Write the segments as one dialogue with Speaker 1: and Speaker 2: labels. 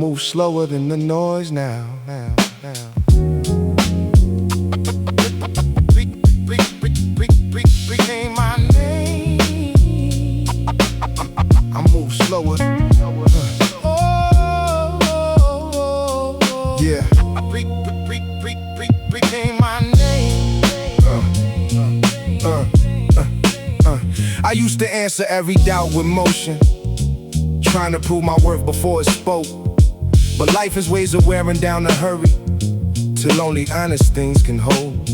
Speaker 1: move slower than the noise now. Became my name. I move slower. Yeah. Became my name. I used to answer every doubt with motion, trying to prove my worth before it spoke. But life is ways of wearing down the hurry, till only honest things can hold.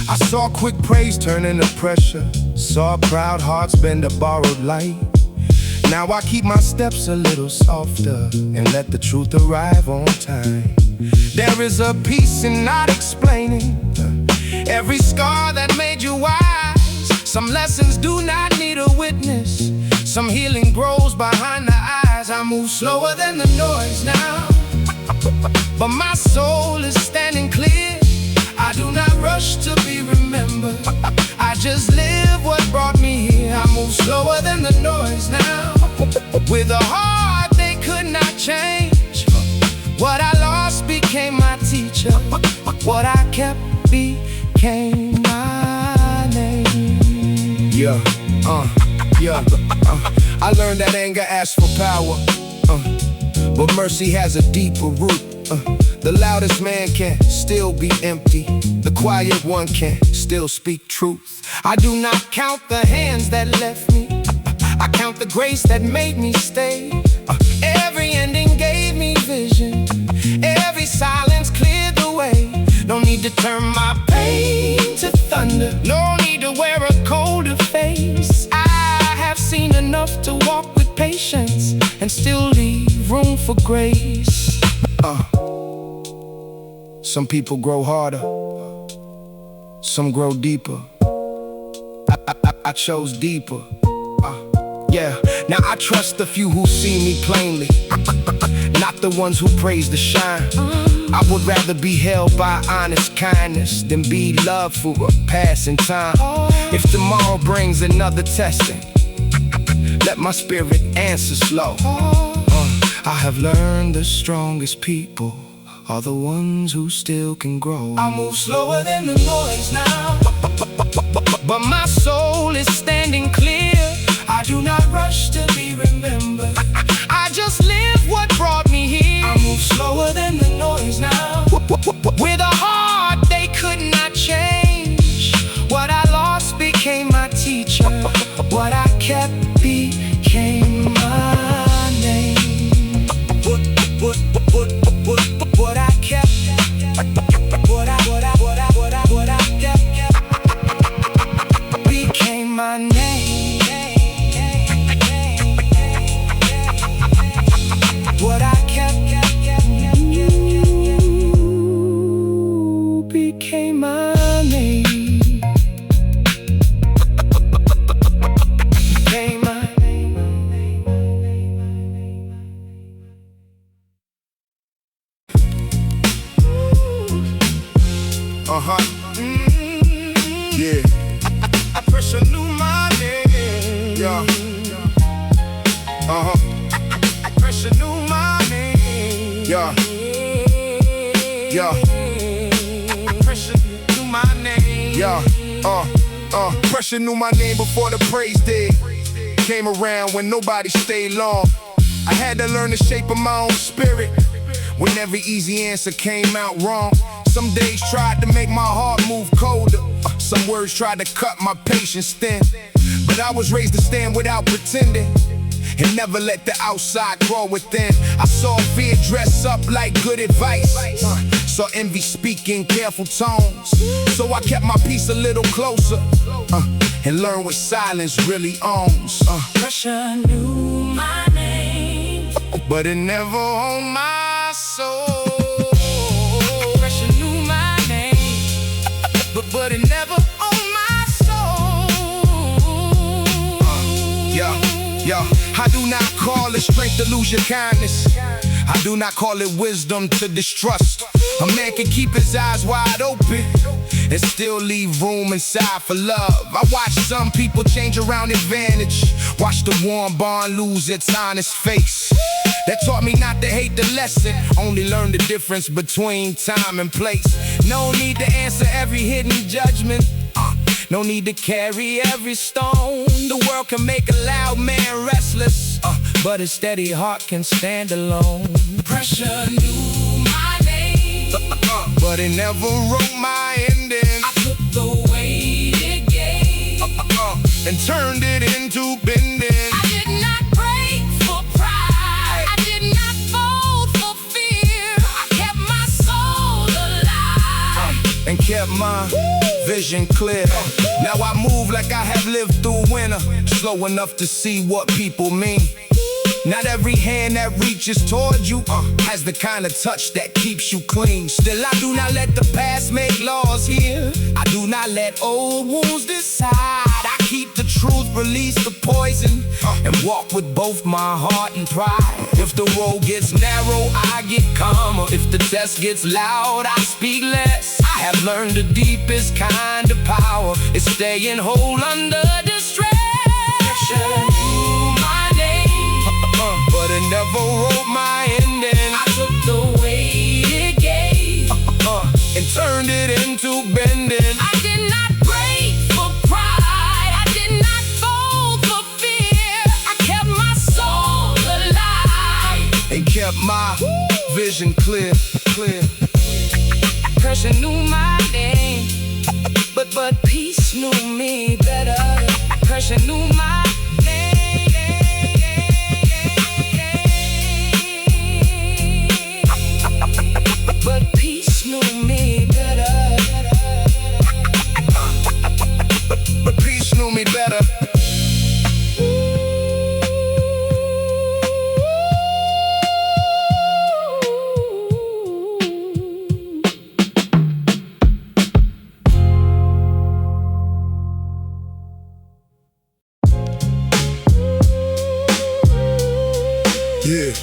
Speaker 1: I saw quick praise turn into pressure, saw proud hearts bend to borrowed light. Now I keep my steps a little softer and let the truth arrive on time. There is a peace in not explaining every scar that made you wise. Some lessons do not need a witness, some healing grows behind the eyes. I move slower than the noise now, but my soul is standing clear. I do not rush to be remembered, I just live what brought me here. I move slower than the noise now, with a heart they could not change. What I lost became my teacher, what I kept became my name. I learned that anger asks for power, but mercy has a deeper root. The loudest man can still be empty, the quiet one can still speak truth. I do not count the hands that left me, I count the grace that made me stay. Every ending gave me vision, every silence cleared the way. No need to turn my pain to thunder, no need to wear a colder face. I have seen enough to walk with patience and still leave room for grace. Some people grow harder, some grow deeper. I chose deeper. Yeah, now I trust the few who see me plainly, not the ones who praise the shine. I would rather be held by honest kindness than be loved for a passing time. If tomorrow brings another testing, let my spirit answer slow. I have learned the strongest people are the ones who still can grow. I move slower than the noise now, but my soul is standing clear. I do not rush to be remembered, I just live what brought me here. I move slower than the noise now, with a heart they could not change. What I lost became my teacher, what I kept became my name. What I kept, what I kept became my name. What I kept became my name. Became my name. Yeah. I pressure knew my name. Yeah. I pressure knew my name. Yeah. Pressure knew my name. Yeah. Pressure knew my name before the praise did. Came around when nobody stayed long. I had to learn the shape of my own spirit when every easy answer came out wrong. Some days tried to make my heart move colder, some words tried to cut my patience thin. But I was raised to stand without pretending, and never let the outside grow within. I saw fear dress up like good advice, saw envy speak in careful tones. So I kept my peace a little closer, and learned what silence really owns.
Speaker 2: Pressure knew my name,
Speaker 1: but it never owned my soul.
Speaker 2: Pressure knew my name,
Speaker 1: but it never owned my soul. I do not call it strength to lose your kindness, I do not call it wisdom to distrust. A man can keep his eyes wide open and still leave room inside for love. I watch some people change around advantage, watch the warm bond lose its honest face. that taught me not to hate the lesson. Only learn the difference between time and place. No need to answer every hidden judgment. No need to carry every stone. The world can make a loud man restless, but a steady heart can stand alone.
Speaker 2: Pressure knew my name,
Speaker 1: but it never wrote my ending.
Speaker 2: I took the weight it gave,
Speaker 1: and turned it into bending.
Speaker 2: I did not break for pride, I did not fold for fear. I kept my soul alive,
Speaker 1: and kept my vision clear. Now I move like I have lived through winter, slow enough to see what people mean. Not every hand that reaches toward you has the kind of touch that keeps you clean. Still I do not let the past make laws here. I do not let old wounds decide. I keep the truth, release the poison, and walk with both my heart and pride. If the road gets narrow, I get calmer. If the test gets loud, I speak less. I have learned the deepest kind of power is staying whole under distress. But it never wrote my ending.
Speaker 2: I took the weight it gave,
Speaker 1: and turned it into bending.
Speaker 2: I did not break for pride, I did not fold for fear. I kept my soul alive,
Speaker 1: and kept my vision clear.
Speaker 2: Pressure knew my name, but peace knew me better. Pressure knew my but peace knew me better.
Speaker 1: But peace knew me better. Yeah.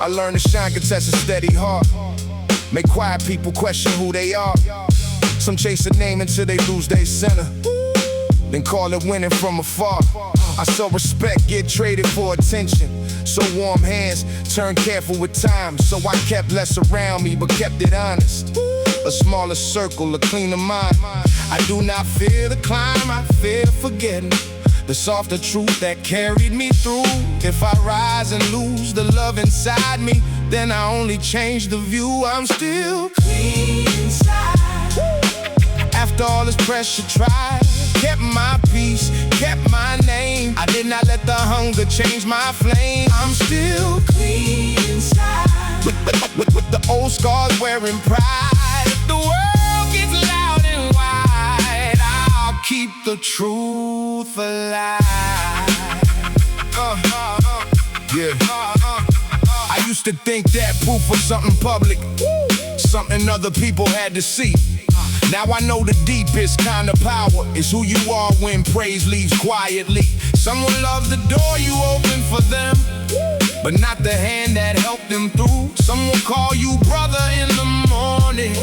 Speaker 1: I learned to shine, contest a steady heart. Make quiet people question who they are. Some chase a name until they lose their center, then call it winning from afar. I saw respect get traded for attention, so warm hands turn careful with time. So I kept less around me, but kept it honest. A smaller circle, a cleaner mind. I do not fear the climb, I fear forgetting the softer truth that carried me through. If I rise and lose the love inside me, then I only change the view. I'm still clean inside. After all this pressure tried, kept my peace, kept my name. I did not let the hunger change my flame. I'm still clean inside, with the old scars wearing pride. If the world gets loud and wide, I'll keep the truth alive. Yeah. I used to think that proof was something public, something other people had to see. Now I know the deepest kind of power is who you are when praise leaves quietly. Someone loves the door you open for them, but not the hand that helped them through. Someone call you brother in the morning,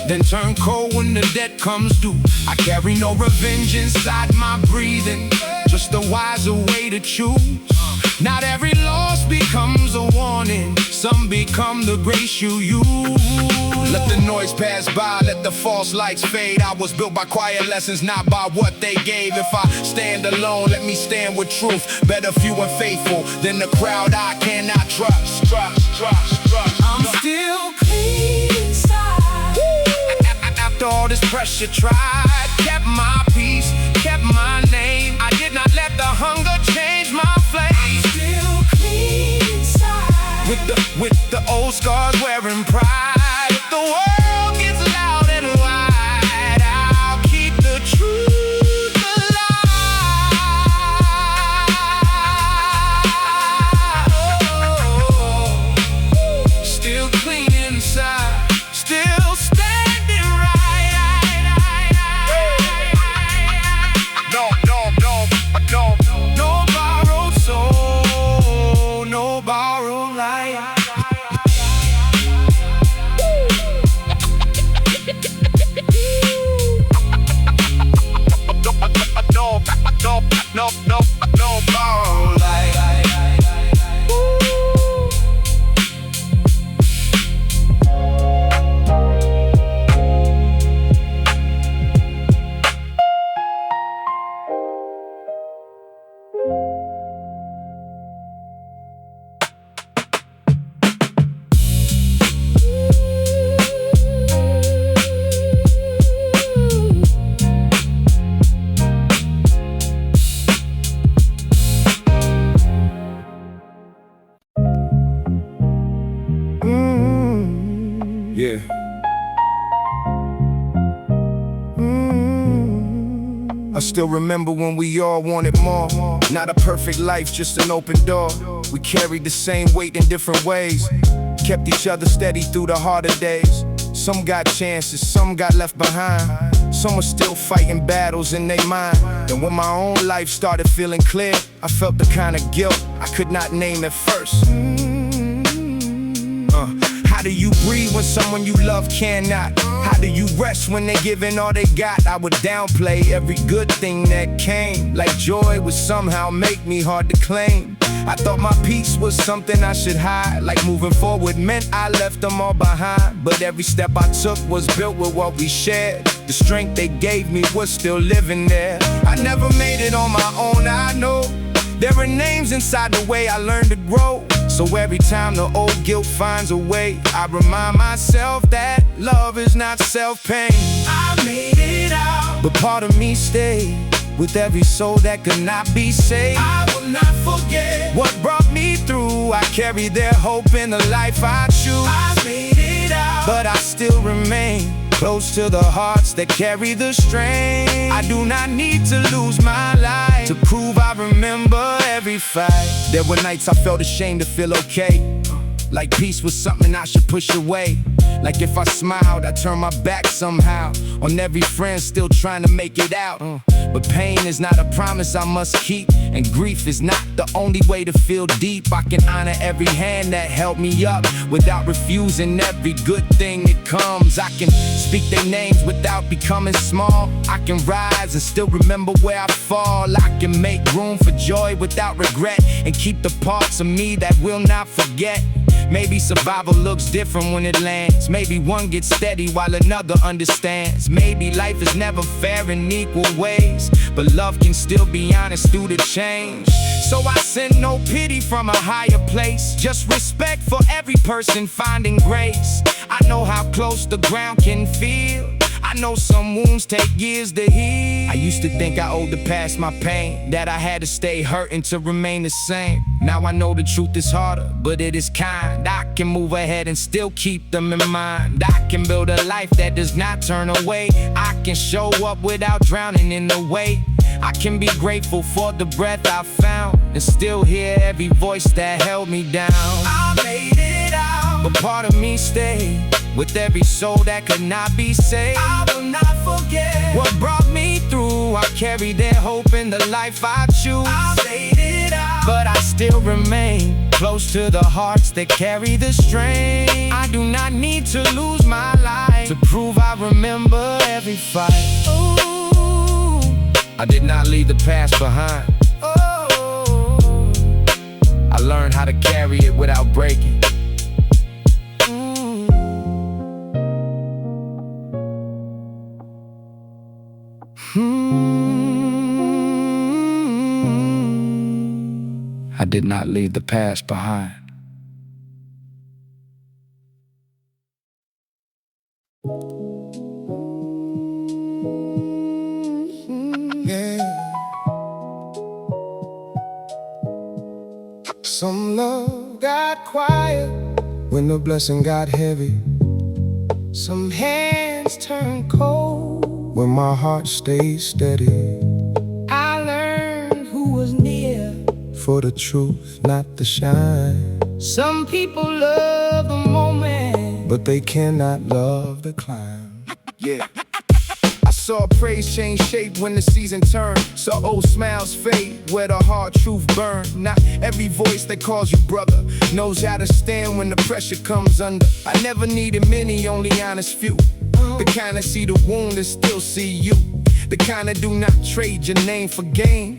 Speaker 1: then turn cold when the debt comes due. I carry no revenge inside my breathing, just a wiser way to choose. Not every loss becomes a warning, some become the grace you use. Let the noise pass by, let the false lights fade. I was built by quiet lessons, not by what they gave. If I stand alone, let me stand with truth. Better few and faithful than the crowd I cannot trust.
Speaker 2: I'm still clean inside.
Speaker 1: After all this pressure tried, kept my peace, kept my name. I did not let the hunger change my flame.
Speaker 2: I'm still clean inside,
Speaker 1: with the old scars wearing pride. If the world gets loud and wide, I'll keep the truth alive. Still clean inside, still standing right. No borrowed soul, no borrowed light. Yeah. I still remember when we all wanted more. Not a perfect life, just an open door. We carried the same weight in different ways. Kept each other steady through the harder days. Some got chances, some got left behind. Some were still fighting battles in their mind. And when my own life started feeling clear, I felt the kind of guilt I could not name at first. How do you breathe when someone you love cannot? How do you rest when they giving all they got? I would downplay every good thing that came, like joy would somehow make me hard to claim. I thought my peace was something I should hide, like moving forward meant I left them all behind. But every step I took was built with what we shared. The strength they gave me was still living there. I never made it on my own, I know. There are names inside the way I learned to grow. So every time the old guilt finds a way, I remind myself that love is not self-pain. I made it out, but part of me stayed with every soul that could not be saved. I will not forget what brought me through. I carry their hope in the life I choose. I made it out, but I still remain close to the hearts that carry the strain. I do not need to lose my life to prove I remember every fight. There were nights I felt ashamed to feel okay, like peace was something I should push away. Like if I smiled, I turned my back somehow on every friend still trying to make it out. But pain is not a promise I must keep, and grief is not the only way to feel deep. I can honor every hand that held me up without refusing every good thing that comes. I can speak their names without becoming small. I can rise and still remember where I fall. I can make room for joy without regret, and keep the parts of me that will not forget. Maybe survival looks different when it lands. Maybe one gets steady while another understands. Maybe life is never fair in equal ways, but love can still be honest through the change. So I send no pity from a higher place, just respect for every person finding grace. I know how close the ground can feel. I know some wounds take years to heal. I used to think I owed the past my pain, that I had to stay hurting to remain the same. Now I know the truth is harder, but it is kind. I can move ahead and still keep them in mind. I can build a life that does not turn away. I can show up without drowning in the weight. I can be grateful for the breath I found, and still hear every voice that held me down. I made it out, but part of me stayed with every soul that could not be saved. I will not forget what brought me through. I carry their hope in the life I choose. I made it out, but I still remain close to the hearts that carry the strain. I do not need to lose my life to prove I remember every fight. Ooh, I did not leave the past behind. Oh, I learned how to carry it without breaking. I did not leave the past behind. Yeah. Some love got quiet when the blessing got heavy. Some hands turned cold when my heart stayed steady. I learned who was near for the truth, not the shine. Some people love the moment, but they cannot love the climb. Yeah. I saw praise change shape when the season turned. Saw old smiles fade where the hard truth burned. Not every voice that calls you brother knows how to stand when the pressure comes under. I never needed many, only honest few. The kind that see the wound and still see you. The kind that do not trade your name for gain,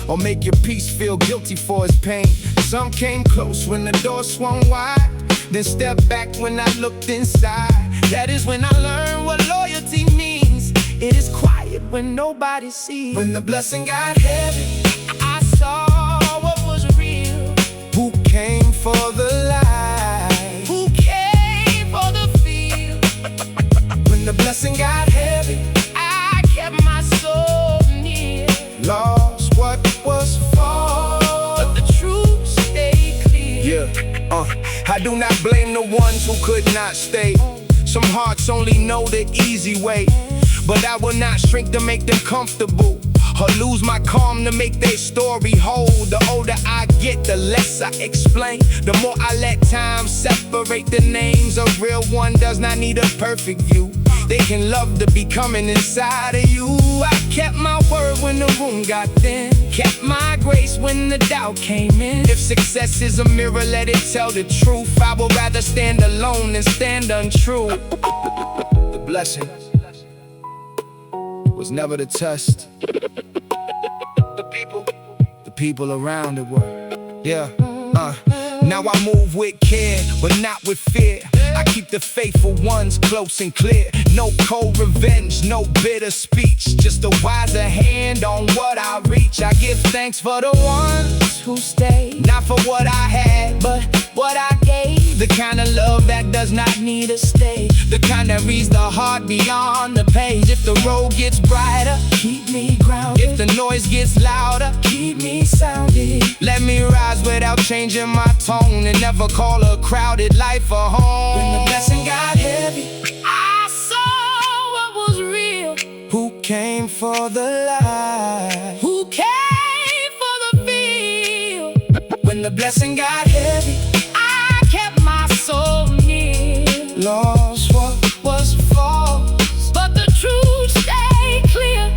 Speaker 1: or make your peace feel guilty for his pain. Some came close when the door swung wide, then stepped back when I looked inside. That is when I learned what loyalty means. It is quiet when nobody sees. When the blessing got heavy, I saw what was real. Who came for the light? Who came for the field? When the blessing got heavy, I kept my soul near. Lost what was false, but the truth stayed clear. Yeah, I do not blame the ones who could not stay. Some hearts only know the easy way, but I will not shrink to make them comfortable, or lose my calm to make their story whole. The older I get, the less I explain, the more I let time separate the names. A real one does not need a perfect view. They can love to be coming inside of you. I kept my word when the room got thin, kept my grace when the doubt came in. If success is a mirror, let it tell the truth. I would rather stand alone than stand untrue. The blessing was never the test. The people around it were. Yeah. Now I move with care, but not with fear. I keep the faithful ones close and clear. No cold revenge, no bitter speech, just a wiser hand on what I reach. I give thanks for the ones who stayed, not for what I had, but what I gave. The kind of love that does not need a stage, the kind that reads the heart beyond the page. If the road gets brighter, keep me grounded. If the noise gets louder, keep me sounded. Let me rise without changing my tone, and never call a crowded life a home. When the blessing got heavy, I saw what was real. Who came for the light? Who came for the feel? When the blessing got heavy, I kept my soul near. Lost what was false, but the truth stayed clear.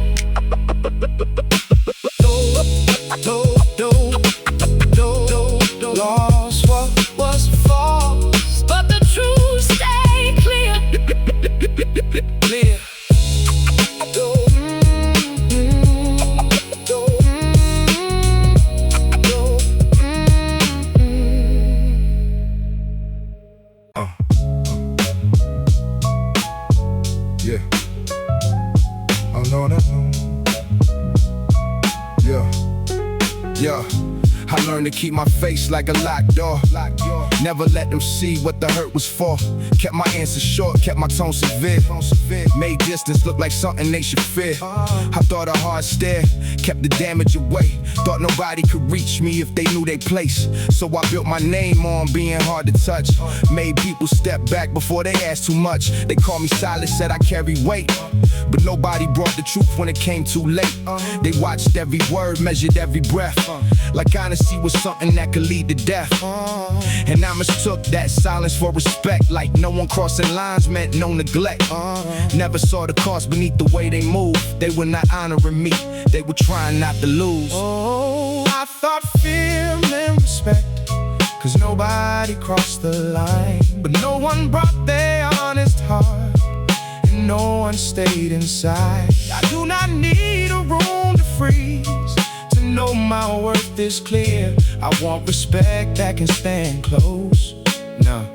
Speaker 1: Lost what was false, but the truth stayed clear. Clear. Yeah. Oh no, no. Yeah. I learned to keep my face like a locked door. Never let them see what the hurt was for. Kept my answers short, kept my tone severe. Made distance look like something they should fear. I thought a hard stare kept the damage away. Thought nobody could reach me if they knew their place. So I built my name on being hard to touch. Made people step back before they asked too much. They called me silent, said I carry weight, but nobody brought the truth when it came too late. They watched every word, measured every breath, like honesty was something that could lead to death. And I mistook that silence for respect, like no one crossing lines meant no neglect. Never saw the cost beneath the way they moved. They were not honoring me, they were trying not to lose. Oh, I thought fear meant respect, cause nobody crossed the line. But no one brought their honest heart, and no one stayed inside. I do not need a room to freeze to know my worth is clear. I want respect that can stand close, no,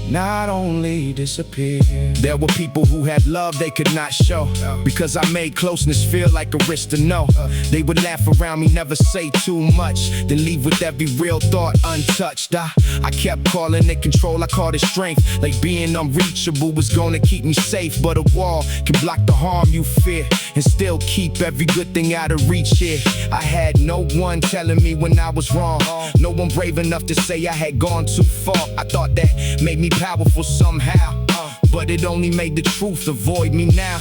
Speaker 1: not only disappear. There were people who had love they could not show, because I made closeness feel like a risk to know. They would laugh around me, never say too much, then leave with every real thought untouched. I kept calling it control, I called it strength, like being unreachable was gonna keep me safe. But a wall can block the harm you fear, and still keep every good thing out of reach here. I had no one telling me when I was wrong, no one brave enough to say I had gone too far. I thought that made me powerful somehow, but it only made the truth avoid me now.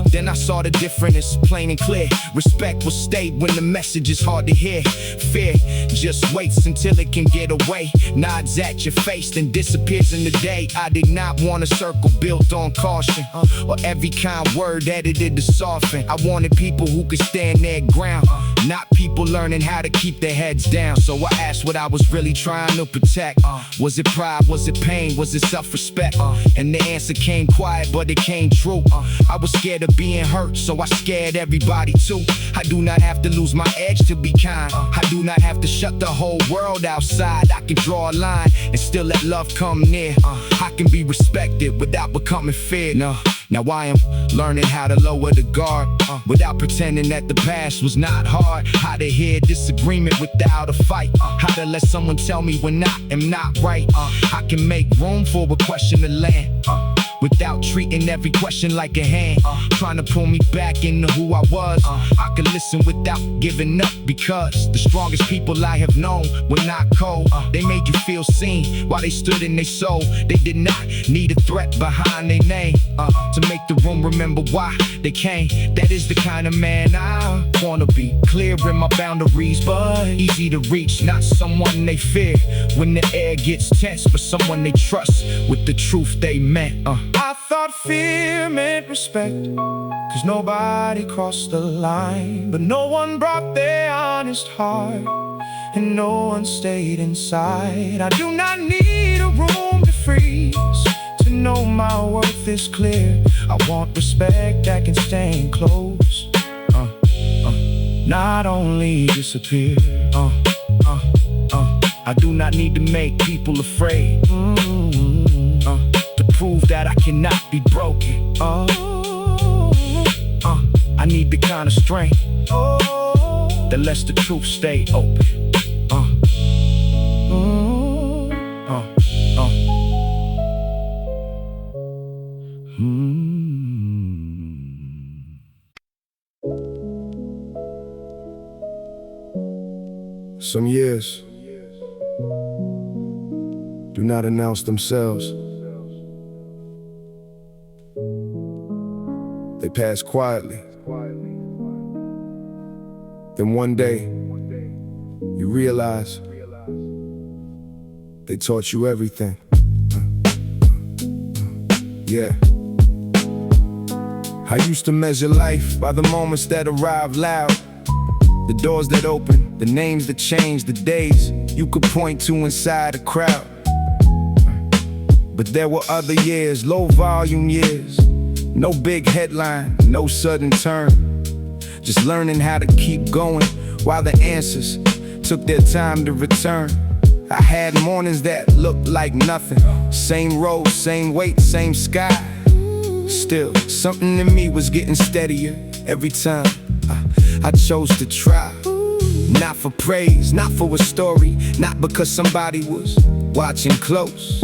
Speaker 1: Then I saw the difference plain and clear. Respect will stay when the message is hard to hear. Fear just waits until it can get away, nods at your face, then disappears in the day. I did not want a circle built on caution, or every kind word edited to soften. I wanted people who could stand their ground, not people learning how to keep their heads down. So I asked what I was really trying to protect. Was it pride? Was it pain? Was it self-respect? And the answer came quiet, but it came true. I was scared of being hurt, so I scared everybody too. I do not have to lose my edge to be kind. I do not have to shut the whole world outside. I can draw a line and still let love come near. I can be respected without becoming feared. Now I am learning how to lower the guard, without pretending that the past was not hard. How to hear disagreement without a fight. How to let someone tell me when I am not right. I can make room for a question to land, without treating every question like a hand. Trying to pull me back into who I was. I could listen without giving up, because the strongest people I have known were not cold. They made you feel seen while they stood in their soul. They did not need a threat behind their name to make the room remember why they came. That is the kind of man I wanna be. Clear in my boundaries, but easy to reach. Not someone they fear when the air gets tense, but someone they trust with the truth they meant. I thought fear meant respect, cause nobody crossed the line. But no one brought their honest heart, and no one stayed inside. I do not need a room to freeze to know my worth is clear. I want respect that can stay close, not only disappear. I do not need to make people afraid, to prove that I cannot be broken. I need the kind of strength that lets the truth stay open.
Speaker 3: Some years do not announce themselves. They pass quietly. Then one day, you realize they taught you everything. Yeah. I used to measure life by the moments that arrive loud, the doors that open, the names that change, the days you could point to inside a crowd. But there were other years, low volume years, no big headline, no sudden turn. Just learning how to keep going while the answers took their time to return. I had mornings that looked like nothing. Same road, same weight, same sky. Still, something in me was getting steadier every time I chose to try. Not for praise, not for a story, not because somebody was watching close.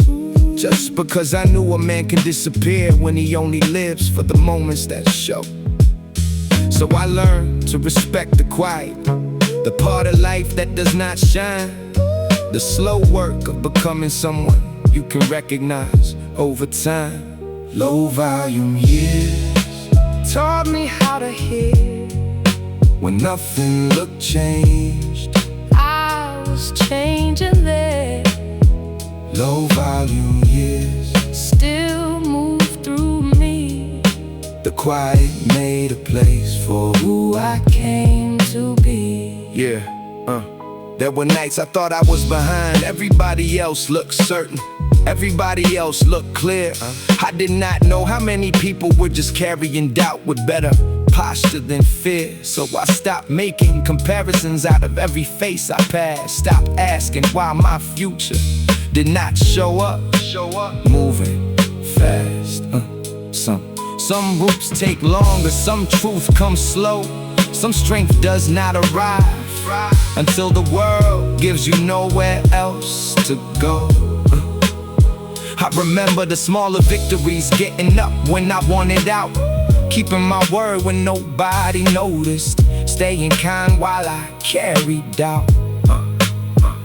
Speaker 3: Just because I knew a man can disappear when he only lives for the moments that show. So I learned to respect the quiet, the part of life that does not shine, the slow work of becoming someone you can recognize over time. Low volume years taught me how to hear when nothing looked changed.
Speaker 2: I was changing there.
Speaker 3: Low volume years
Speaker 2: Still move through me.
Speaker 3: the quiet made a place for
Speaker 2: Who I came to be.
Speaker 3: yeah. There were nights I thought I was behind. Everybody else looked certain, everybody else looked clear. I did not know how many people were just carrying doubt with better posture than fear. So I stopped making comparisons out of every face I passed. Stopped asking why my future did not show up. Moving fast. Some roots take longer, some truth comes slow. Some strength does not arrive until the world gives you nowhere else to go. I remember the smaller victories, getting up when I wanted out, keeping my word when nobody noticed, staying kind while I carried out.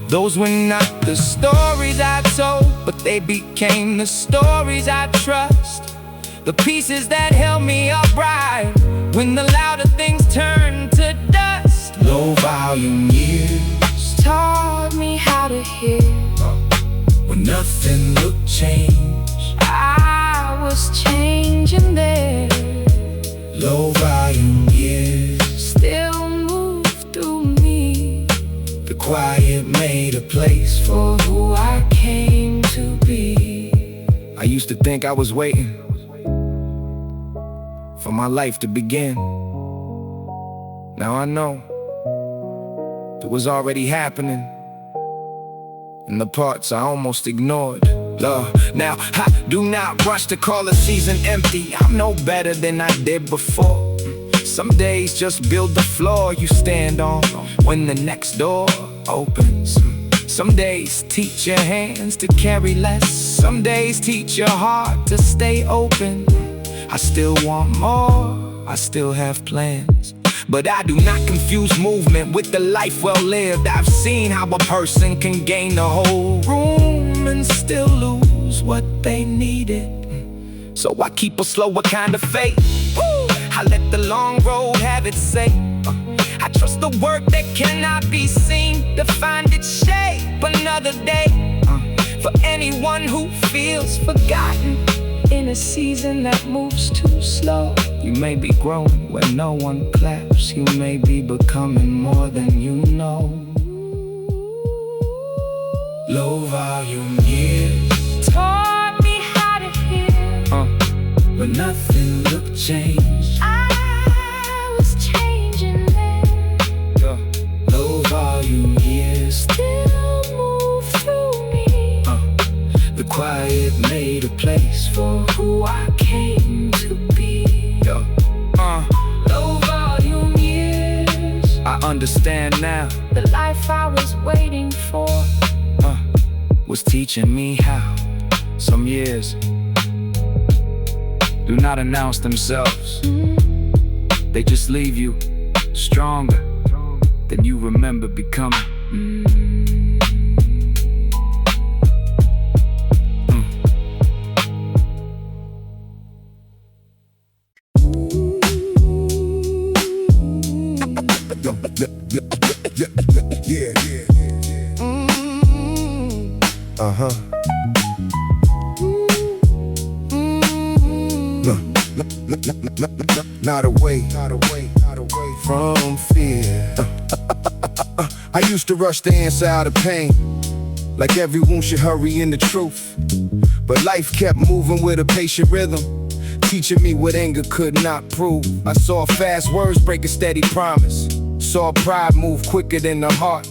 Speaker 3: Those were not the stories I told, but they became the stories I trust. The pieces that held me upright when the louder things turned to dust. Low volume years
Speaker 2: Taught me how to hear
Speaker 3: when nothing looked changed.
Speaker 2: I was changing there.
Speaker 3: Low volume years
Speaker 2: Still move through me.
Speaker 3: the quiet made a place for
Speaker 2: For who I came to be.
Speaker 3: I used to think I was waiting for my life to begin. Now I know it was already happening in the parts I almost ignored. Now I do not rush to call a season empty. I'm no better than I did before. Some days just build the floor you stand on when the next door opens. Some days teach your hands to carry less. Some days teach your heart to stay open. I still want more, I still have plans, but I do not confuse movement with the life well lived. I've seen how a person can gain the whole room and still lose what they needed. So I keep a slower kind of faith. I let the long road have its say. I trust the work that cannot be seen to find its shape another day. For anyone who feels forgotten in a season that moves too slow, you may be growing where no one claps. You may be becoming more than you know. Low volume years
Speaker 2: Taught me how to hear,
Speaker 3: but nothing looked changed.
Speaker 2: I was changing then.
Speaker 3: Low volume years
Speaker 2: Still move through me.
Speaker 3: the quiet made a place for who I came to be.
Speaker 2: Low volume years,
Speaker 3: I understand now.
Speaker 2: the life I was waiting for.
Speaker 3: Was teaching me how. Some years do not announce themselves. They just leave you stronger than you remember becoming.
Speaker 1: Not away from fear. I used to rush the answer out of pain, like every wound should hurry in the truth. But life kept moving with a patient rhythm, teaching me what anger could not prove. I saw fast words break a steady promise, saw pride move quicker than the heart.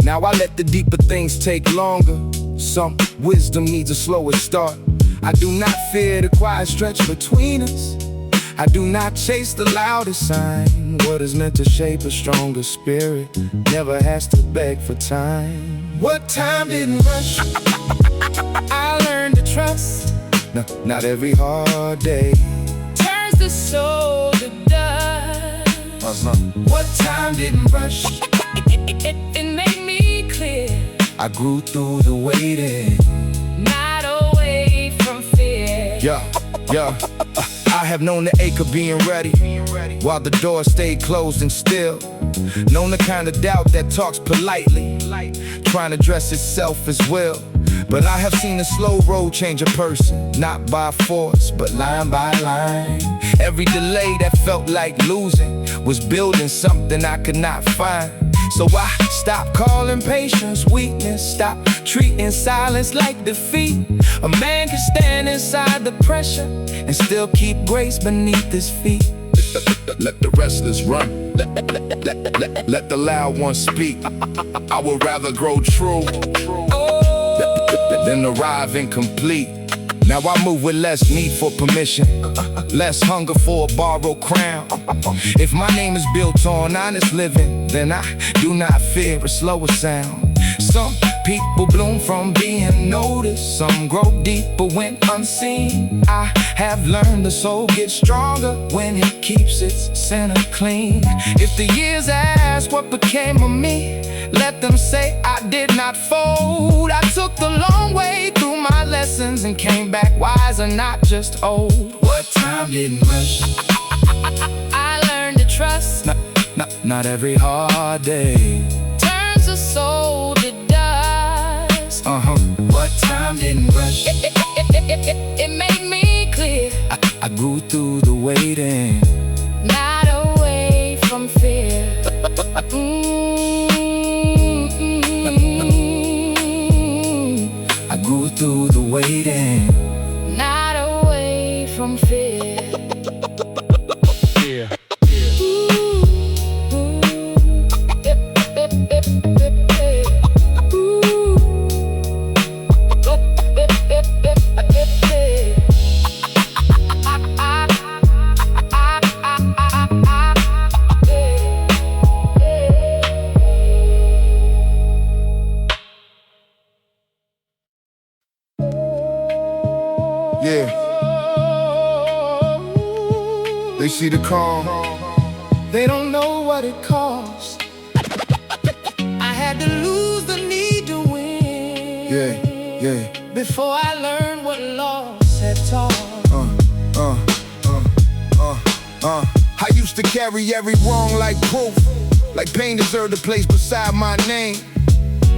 Speaker 1: Now I let the deeper things take longer. Some wisdom needs a slower start. I do not fear the quiet stretch between us. I do not chase the loudest sign. What is meant to shape a stronger spirit never has to beg for time. What time didn't rush, I learned to trust. No, not every hard day
Speaker 2: Turns the soul to dust.
Speaker 1: What time didn't rush,
Speaker 2: It made me clear,
Speaker 1: I grew through the waiting.
Speaker 2: not away from fear.
Speaker 1: Yeah. I have known the ache of being ready while the door stayed closed and still. Known the kind of doubt that talks politely, trying to dress itself as will. But I have seen the slow road change a person, not by force, but line by line. Every delay that felt like losing was building something I could not find. So I stopped calling patience weakness, stop treating silence like defeat. A man can stand inside the pressure and still keep grace beneath his feet. Let the restless run, let the loud ones speak. I would rather grow true than arrive incomplete. Now I move with less need for permission, less hunger for a borrowed crown. If my name is built on honest living, then I do not fear a slower sound. Some people bloom from being noticed, some grow deeper when unseen. I have learned the soul gets stronger when it keeps its center clean. If the years ask what became of me, let them say I did not fold. I took the long way through my lessons and came back wiser, not just old. What time didn't rush,
Speaker 2: I learned to trust.
Speaker 3: Not every hard day
Speaker 2: Turns a soul to dust.
Speaker 3: What time didn't rush,
Speaker 2: It made me clear,
Speaker 3: I grew through the waiting.
Speaker 2: not away from fear.
Speaker 3: I grew through the waiting.
Speaker 2: Not away from fear.
Speaker 3: Yeah.
Speaker 1: They see the calm.
Speaker 3: They don't know what it costs. I had to lose the need to win.
Speaker 1: Yeah.
Speaker 3: Before I learned what loss had taught.
Speaker 1: I used to carry every wrong like proof, like pain deserved a place beside my name.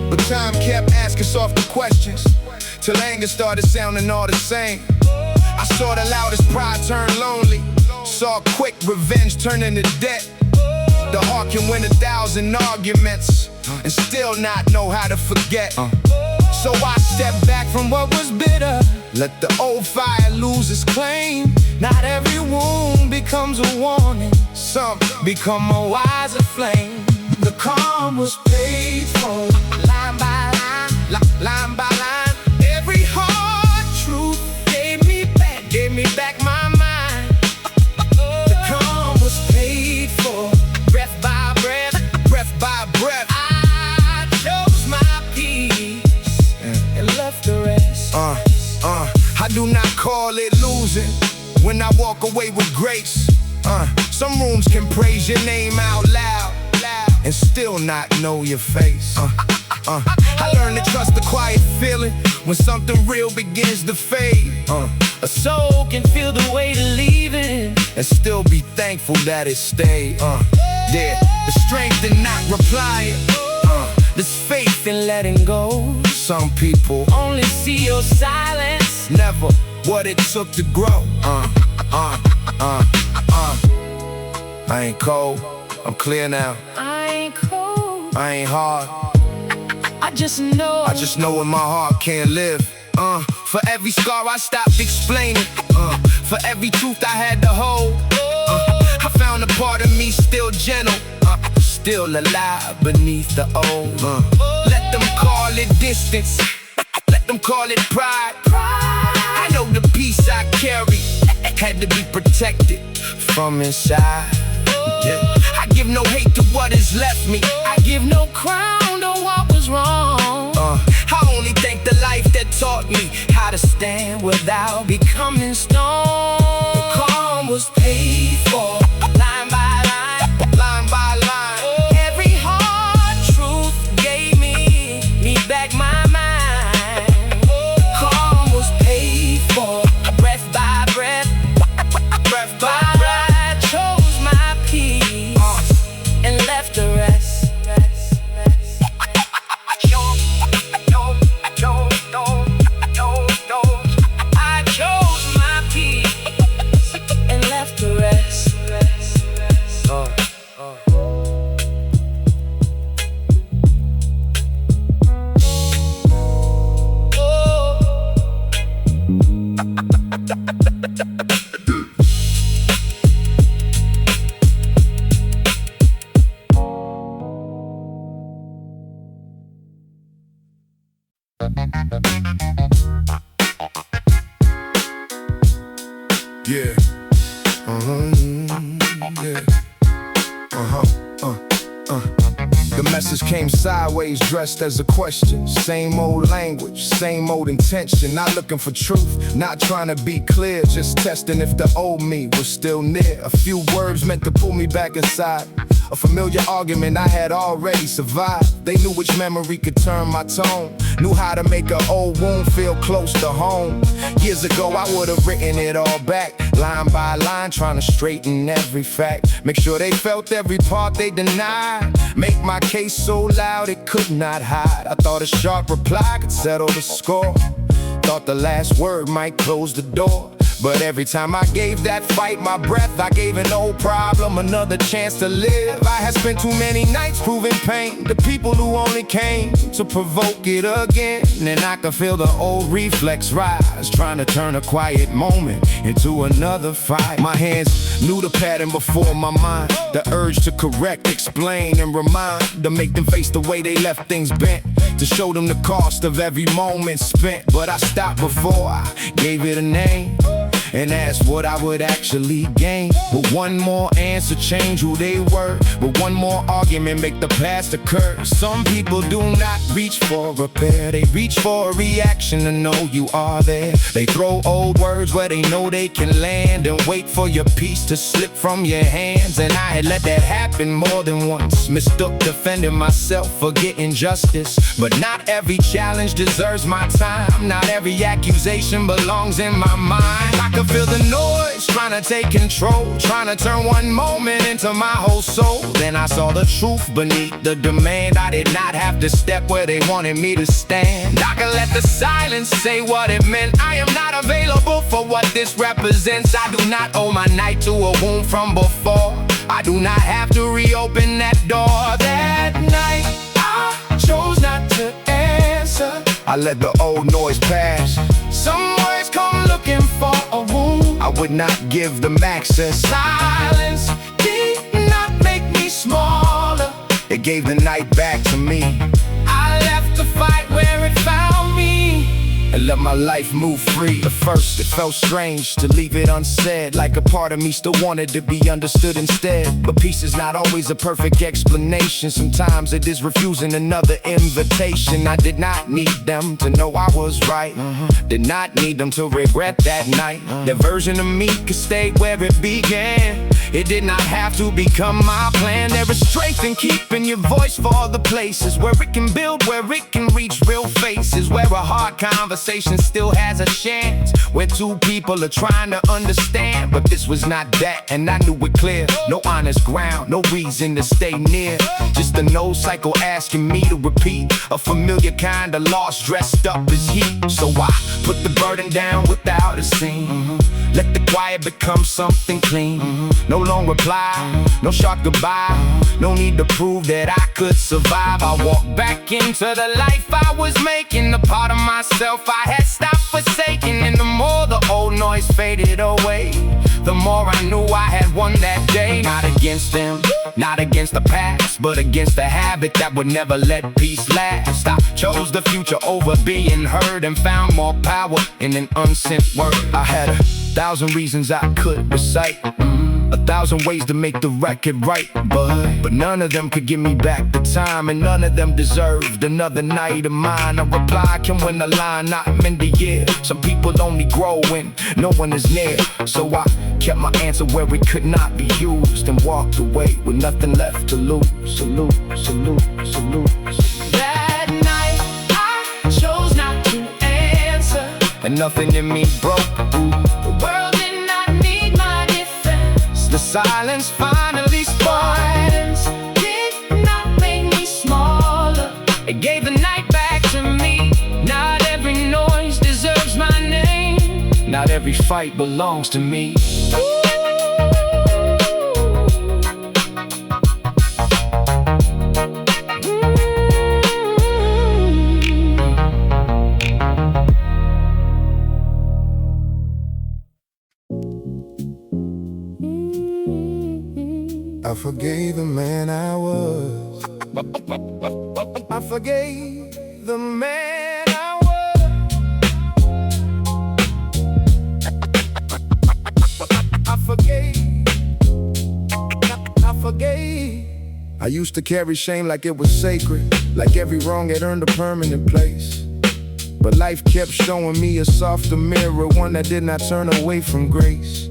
Speaker 1: But time kept asking softer questions, till anger started sounding all the same. I saw the loudest pride turn lonely, saw quick revenge turn into debt. The heart can win 1,000 arguments and still not know how to forget. So I stepped back from what was bitter, let the old fire lose its claim. Not every wound becomes a warning, some become a wiser flame. The calm was paid for, line by line, line by line. Every hard truth gave me back my mind. The calm was paid for, breath by breath, breath by breath. I chose my peace and left the rest. I do not call it losing when I walk away with grace. Some rooms can praise your name out loud and still not know your face. I learned to trust the quiet feeling when something real begins to fade. A soul can feel the weight of leaving and still be thankful that it stayed. The strength in not replying, there's faith in letting go. Some people only see your silence, never what it took to grow. I ain't cold, I'm clear now.
Speaker 3: I ain't cold,
Speaker 1: I ain't hard,
Speaker 3: I just know
Speaker 1: in my heart can't live. For every scar I stopped explaining, for every truth I had to hold, I found a part of me still gentle, still alive beneath the old. Let them call it distance, let them call it pride. I know the peace I carry had to be protected from inside. I give no hate to what has left me,
Speaker 3: I give no crown to what was wrong.
Speaker 1: I only thank the life that taught me how to stand without becoming stone.
Speaker 3: The calm was paid for, line by line,
Speaker 1: Line by line,
Speaker 3: every hard truth gave me back my mind. Calm was paid for, breath by breath,
Speaker 1: breath by
Speaker 3: by
Speaker 1: breath.
Speaker 3: I chose my peace and left the rest. I chose my peace and left the rest.
Speaker 1: Yeah. Yeah. The message came sideways, dressed as a question. Same old language, same old intention. Not looking for truth, not trying to be clear, just testing if the old me was still near. A few words meant to pull me back inside. A familiar argument I had already survived. They knew which memory could turn my tone, knew how to make an old wound feel close to home. Years ago I would've written it all back, line by line, trying to straighten every fact. Make sure they felt every part they denied, make my case so loud it could not hide. I thought a sharp reply could settle the score, thought the last word might close the door. But every time I gave that fight my breath, I gave an old problem another chance to live. I had spent too many nights proving pain to people who only came to provoke it again. And I could feel the old reflex rise, trying to turn a quiet moment into another fight. My hands knew the pattern before my mind, the urge to correct, explain, and remind, to make them face the way they left things bent, to show them the cost of every moment spent. But I stopped before I gave it a name.
Speaker 3: and asked what I would actually gain. But one more answer change who they were. But one more argument make the past occur. Some people do not reach for repair, they reach for a reaction to know you are there. They throw old words where they know they can land, and wait for your peace to slip from your hands. And I had let that happen more than once, mistook defending myself for getting justice. But not every challenge deserves my time, not every accusation belongs in my mind. I could feel the noise trying to take control, trying to turn one moment into my whole soul. Then I saw the truth beneath the demand. I did not have to step where they wanted me to stand. I could let the silence say what it meant. I am not available for what this represents. I do not owe my night to a wound from before. I do not have to reopen that door. That night I chose not to answer. I let the old noise pass. Some words come looking for a wound. I would not give them access. Silence did not make me smaller, it gave the night back to me. I left the fight where it found me and let my life move free. At first it felt strange to leave it unsaid, like a part of me still wanted to be understood instead. But peace is not always a perfect explanation. Sometimes it is refusing another invitation. I did not need them to know I was right, did not need them to regret that night. Their version of me could stay where it began. It did not have to become my plan. There is strength in keeping your voice for the places where it can build, where it can reach real faces, where a hard conversation still has a chance, where two people are trying to understand. But this was not that, and I knew it clear. No honest ground, no reason to stay near, just a no cycle asking me to repeat a familiar kind of loss dressed up as heat. So I put the burden down without a scene, let the quiet become something clean. No long reply, no sharp goodbye, no need to prove that I could survive. I walked back into the life I was making, the part of myself I had stopped forsaking. And the more the old noise faded away, the more I knew I had won that day. Not against them, not against the past, but against the habit that would never let peace last. I chose the future over being heard, and found more power in an unsent word. I had 1,000 reasons I could recite, 1,000 ways to make the record right, but none of them could give me back the time, and none of them deserved another night of mine. A reply can win the line, not mend the year. Some people only grow when no one is near. So I kept my answer where it could not be used, and walked away with nothing left to lose. Salute, salute, salute. That night I chose not to answer, and nothing in me broke. The world did not need my defense. The silence finally spoke. Silence did not make me smaller, it gave the night back to me. Not every noise deserves my name, not every fight belongs to me. I forgave the man I was. I forgave the man I was. I forgave. I forgave. I used to carry shame like it was sacred, like every wrong had earned a permanent place. But life kept showing me a softer mirror, one that did not turn away from grace.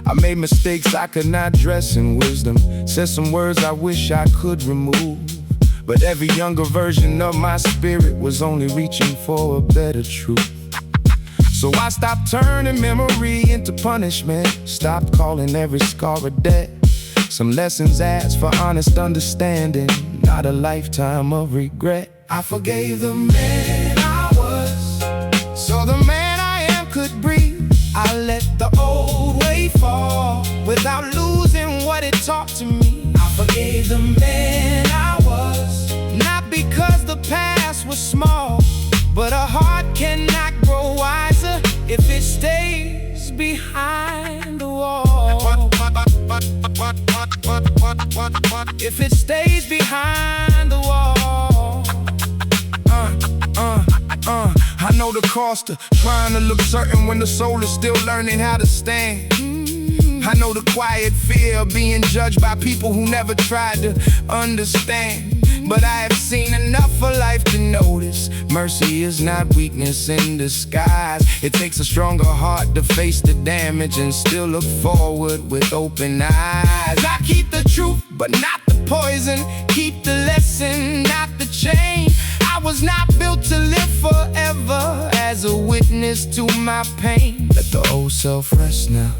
Speaker 3: I made mistakes I could not dress in wisdom, said some words I wish I could remove. But every younger version of my spirit was only reaching for a better truth. So I stopped turning memory into punishment, stopped calling every scar a debt. Some lessons asked for honest understanding, not a lifetime of regret. I forgave the man I was, so the man I am could breathe. I let the old way fall without losing what it taught to me. I forgave the man I was, not because the past was small, but a heart cannot grow wiser if it stays behind the wall. If it stays behind the wall. I
Speaker 1: know the cost of trying to look certain when the soul is still learning how to stand. I know the quiet fear of being judged by people who never tried to understand. But I have seen enough of life to notice mercy is not weakness in disguise. It takes a stronger heart to face the damage and still look forward with open eyes. I keep the truth, but not the poison. Keep the lesson, not the chain. I was not built to live forever as a witness to my pain. Let the old self rest now.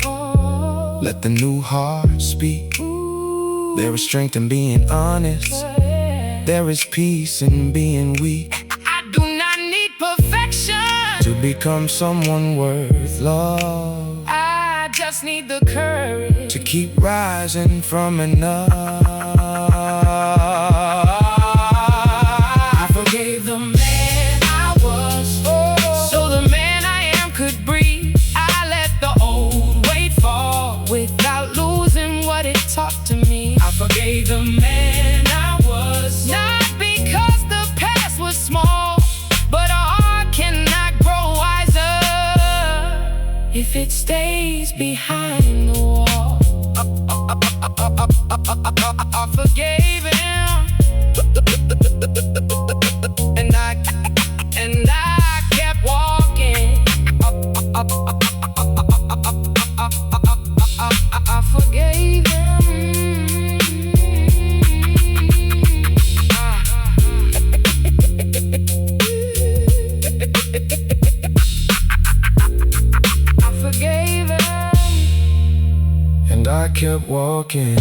Speaker 1: Let the new heart speak. There is strength in being honest. There is peace in being weak.
Speaker 2: I do not need perfection
Speaker 1: to become someone worth love.
Speaker 2: I just need the courage
Speaker 1: to keep rising from enough.
Speaker 2: I forgave the man I was, so the man I am could breathe. I let the old weight fall without losing what it taught to me. I forgave the man I was, not because the past was small, but our heart cannot grow wiser if it stays behind the wall. I forgave him, and I kept walking. I forgave him. I forgave him,
Speaker 1: and I kept walking.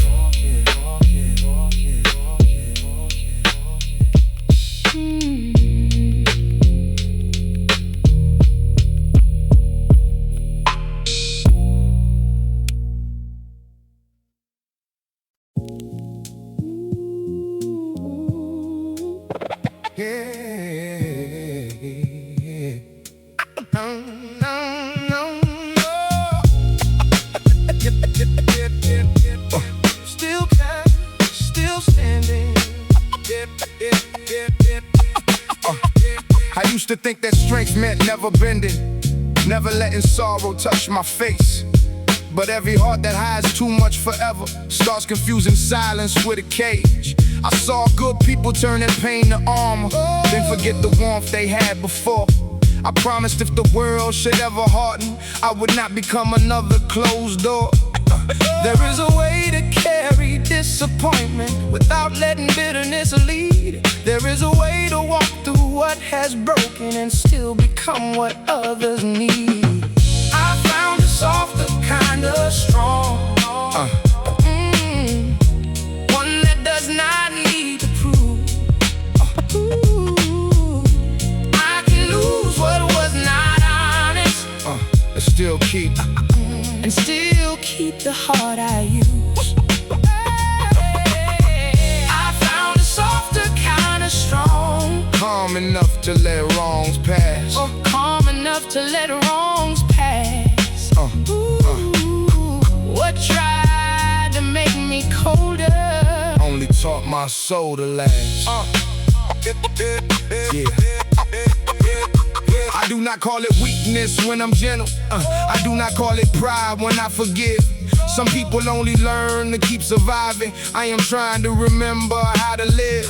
Speaker 1: Still standing. I used to think that strength meant never bending, never letting sorrow touch my face. But every heart that hides too much forever starts confusing silence with a cage. I saw good people turning pain to armor, then forget the warmth they had before. I promised if the world should ever harden, I would not become another closed door. There is a way to carry disappointment without letting bitterness lead. There is a way to walk through what has broken and still become what others need. I found a softer kind of strong, one that does not need to prove. I can lose what was not honest, and still keep the heart I use. I found a softer kind of strong, calm enough to let wrongs pass. Calm enough to let wrongs pass. What tried to make me colder only taught my soul to last. Yeah. I do not call it weakness when I'm gentle. I do not call it pride when I forgive. Some people only learn to keep surviving. I am trying to remember how to live.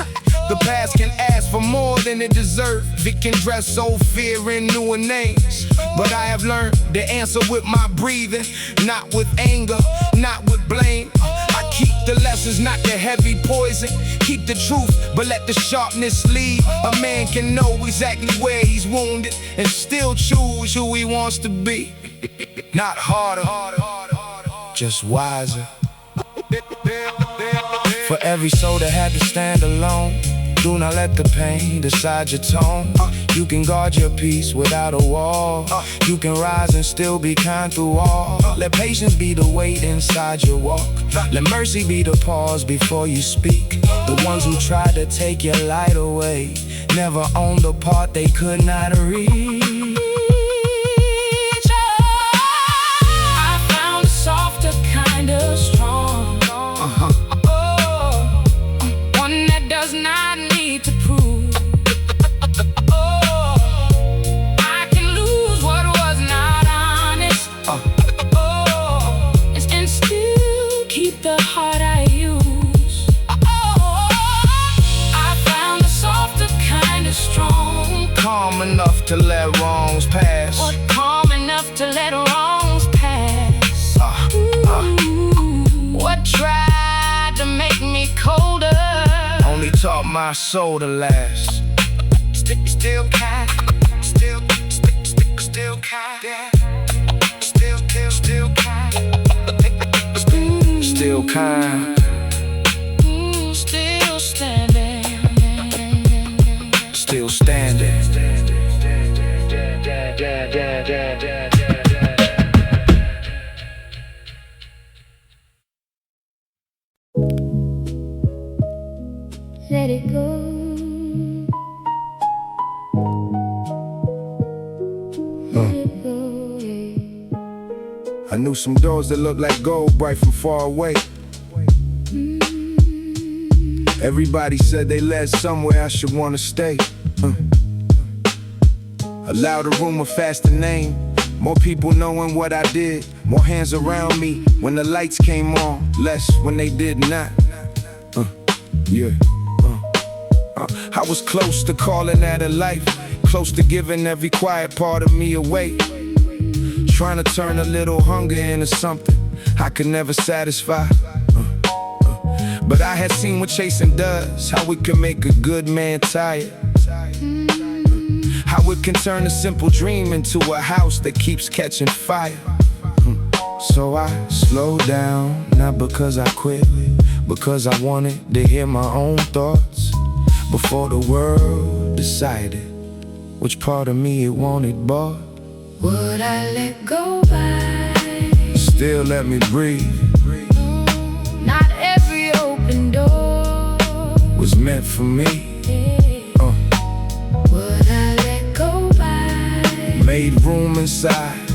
Speaker 1: The past can ask for more than it deserves. It can dress old fear in newer names. But I have learned to answer with my breathing, not with anger, not with blame. I keep the lessons, not the heavy poison. Keep the truth, but let the sharpness lead. A man can know exactly where he's wounded and still choose who he wants to be. Not harder, just wiser. For every soul that had to stand alone, do not let the pain decide your tone. You can guard your peace without a wall. You can rise and still be kind through all. Let patience be the weight inside your walk. Let mercy be the pause before you speak. The ones who tried to take your light away never owned the part they could not reach. I found a softer kind of strong, one that does not need to prove. I
Speaker 2: with the heart I use. I found the softer kind of strong,
Speaker 1: calm enough to let wrongs pass.
Speaker 2: or calm enough to let wrongs pass. What tried to make me colder
Speaker 1: Only taught my soul to last.
Speaker 2: still kind, still kind, still kind,
Speaker 1: Still kind,
Speaker 2: still standing,
Speaker 1: still standing.
Speaker 4: Let it go. Let it go, yeah.
Speaker 3: I knew some doors that looked like gold, bright from far away. Everybody said they led somewhere I should wanna stay. A louder room, a faster name. More people knowing what I did. More hands around me when the lights came on. Less when they did not. Yeah. I was close to calling that a life. Close to giving every quiet part of me away. Trying to turn a little hunger into something I could never satisfy. But I had seen what chasing does, how it can make a good man tired. How it can turn a simple dream into a house that keeps catching fire. So I slowed down, not because I quit, because I wanted to hear my own thoughts before the world decided which part of me it wanted bought.
Speaker 4: Would I let go by?
Speaker 3: Still let me breathe.
Speaker 4: Not every open door
Speaker 3: Was meant for me.
Speaker 4: would I let go by?
Speaker 3: Made room inside.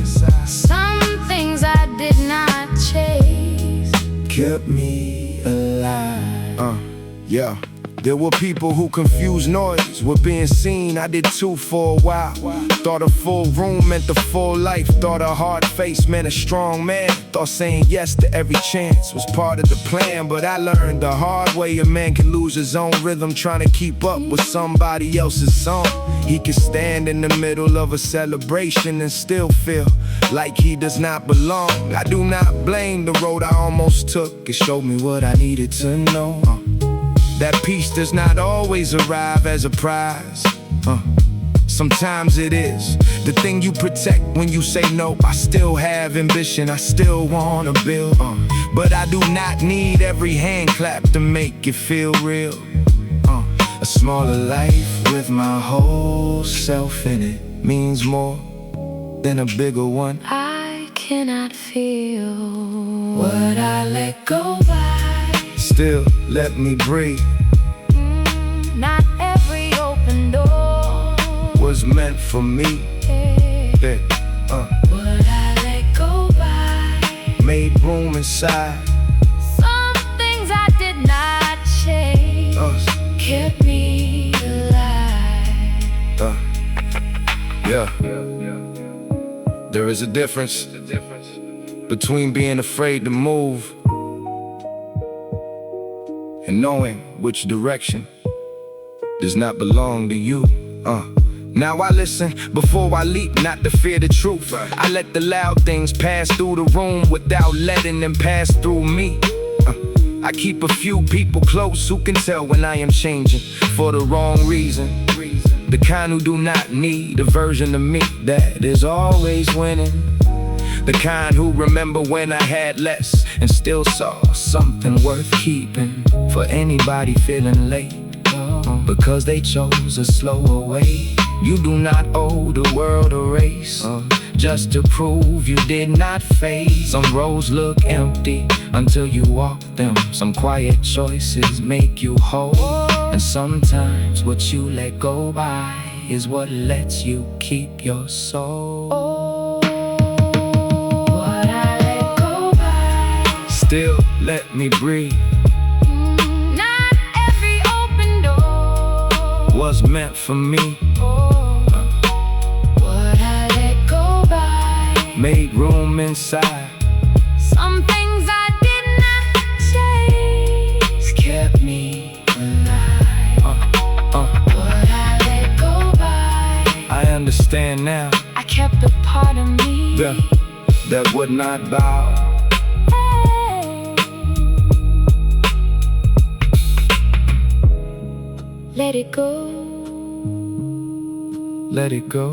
Speaker 4: Some things I did not chase.
Speaker 3: Kept me alive. Yeah. There were people who confused noise with being seen. I did too for a while. Thought a full room meant the full life. Thought a hard face meant a strong man. Thought saying yes to every chance was part of the plan. But I learned the hard way a man can lose his own rhythm trying to keep up with somebody else's song. He can stand in the middle of a celebration and still feel like he does not belong. I do not blame the road I almost took. It showed me what I needed to know. That peace does not always arrive as a prize. Sometimes it is the thing you protect when you say no. I still have ambition, I still wanna build. But I do not need every hand clap to make it feel real. A smaller life with my whole self in it means more than a bigger one.
Speaker 4: I cannot feel. Would I let go by?
Speaker 3: Still let me breathe.
Speaker 4: Not every open door
Speaker 3: Was meant for me.
Speaker 4: would I let go by?
Speaker 3: Made room inside.
Speaker 4: Some things I did not chase. Kept me alive.
Speaker 3: Yeah. There is a difference between being afraid to move and knowing which direction does not belong to you. Now I listen before I leap, not to fear the truth. I let the loud things pass through the room without letting them pass through me. I keep a few people close who can tell when I am changing for the wrong reason. The kind who do not need a version of me that is always winning. The kind who remember when I had less and still saw something worth keeping. For anybody feeling late because they chose a slower way. You do not owe the world a race just to prove you did not fade. Some roads look empty until you walk them. Some quiet choices make you whole. And sometimes what you let go by is what lets you keep your soul.
Speaker 4: Would I let go by?
Speaker 3: Still let me breathe.
Speaker 4: Not every open door
Speaker 3: Was meant for me.
Speaker 4: would I let go by?
Speaker 3: Made room inside.
Speaker 4: Some things I did not
Speaker 3: understand now.
Speaker 4: I kept a part of me
Speaker 3: that would not bow.
Speaker 4: Let it go.
Speaker 3: Let it go.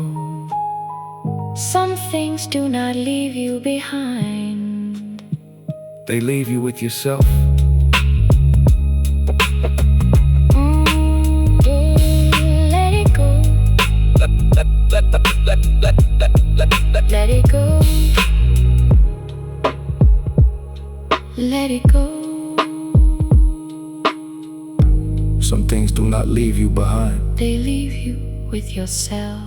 Speaker 4: Some things do not leave you behind.
Speaker 3: They leave you with yourself.
Speaker 4: Let it go. Let it go. Let it go.
Speaker 3: Some things do not leave you behind.
Speaker 4: They leave you with yourself.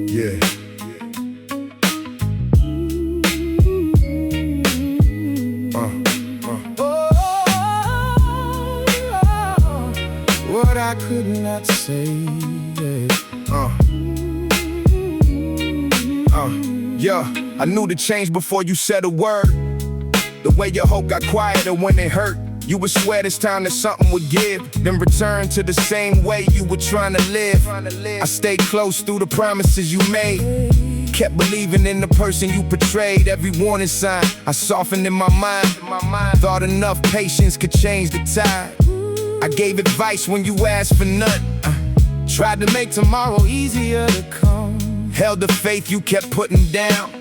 Speaker 1: Yeah.
Speaker 3: What I could not say.
Speaker 1: Yeah, I knew the change before you said a word. The way your hope got quieter when it hurt. You would swear this time that something would give, then return to the same way you were trying to live. I stayed close through the promises you made. Kept believing in the person you portrayed. Every warning sign I softened in my mind. Thought enough patience could change the tide. I gave advice when you asked for none. Tried to make tomorrow easier to come. Held the faith you kept putting down.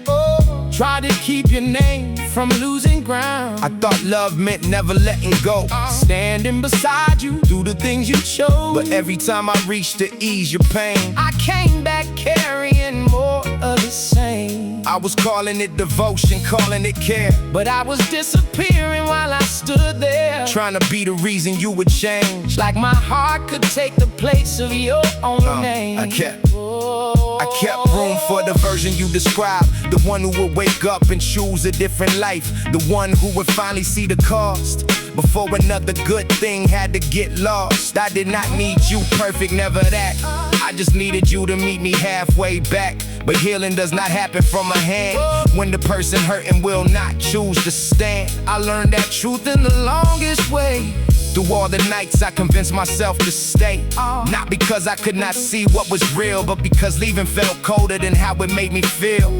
Speaker 1: Tried to keep your name from losing ground. I thought love meant never letting go. Standing beside you through the things you chose. But every time I reached to ease your pain, I came back carrying more of the same. I was calling it devotion, calling it care, but I was disappearing while I stood there, trying to be the reason you would change. Like my heart could take the place of your own name. I kept room for the version you described. The one who would wake up and choose a different life. The one who would finally see the cost before another good thing had to get lost. I did not need you perfect, never that. I just needed you to meet me halfway back. But healing does not happen from a hand when the person hurting will not choose to stand. I learned that truth in the longest way. Through all the nights I convinced myself to stay. Not because I could not see what was real, but because leaving felt colder than how it made me feel.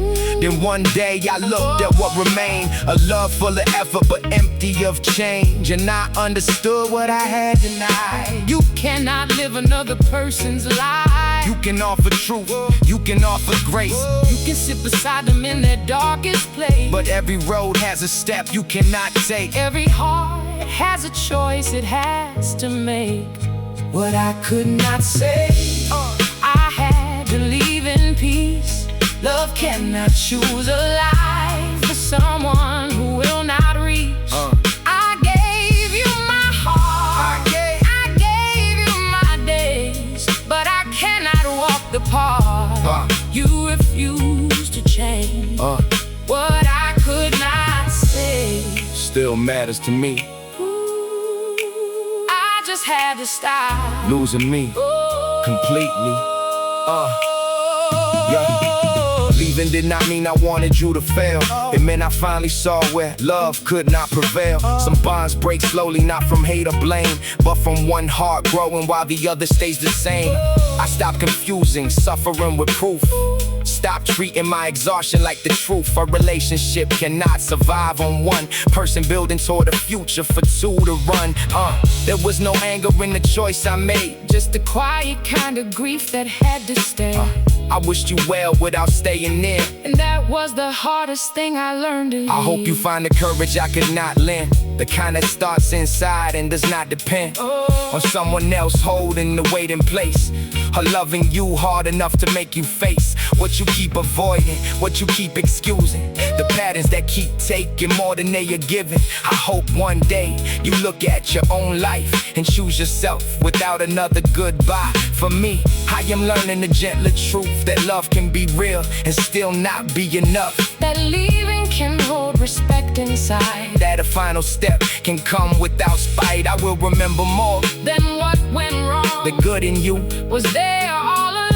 Speaker 1: Then one day I looked at what remained, a love full of effort but empty of change. And I understood what I had denied. You cannot live another person's life. You can offer truth, you can offer grace. You can sit beside them in their darkest place. But every road has a step you cannot take. Every heart has a choice it has to make. What I could not say, I had to leave in peace. Love cannot choose a life for someone who will not reach. I gave you my heart, I gave you my days, but I cannot walk the path you refuse to change. What I could not say
Speaker 3: Still matters to me.
Speaker 4: had to stop
Speaker 3: losing me completely. Leaving did not mean I wanted you to fail. It meant I finally saw where love could not prevail. Some bonds break slowly, not from hate or blame, but from one heart growing while the other stays the same. I stopped confusing suffering with proof. Stop treating my exhaustion like the truth. A relationship cannot survive on one person building toward a future for two to run. There was no anger in the choice I made, just the quiet kind of grief that had to stay. I wished you well without staying near, and that was the hardest thing I learned to hear. I hope you find the courage I could not lend, the kind that starts inside and does not depend on someone else holding the weight in place, or loving you hard enough to make you face what you keep avoiding, what you keep excusing, the patterns that keep taking more than they are giving. I hope one day you look at your own life and choose yourself without another goodbye. For me, I am learning the gentler truth that love can be real and still not be enough.
Speaker 4: That leaving can hold respect inside.
Speaker 3: That a final step can come without spite. I will remember more
Speaker 4: than what went wrong.
Speaker 3: The good in you
Speaker 4: was there all along.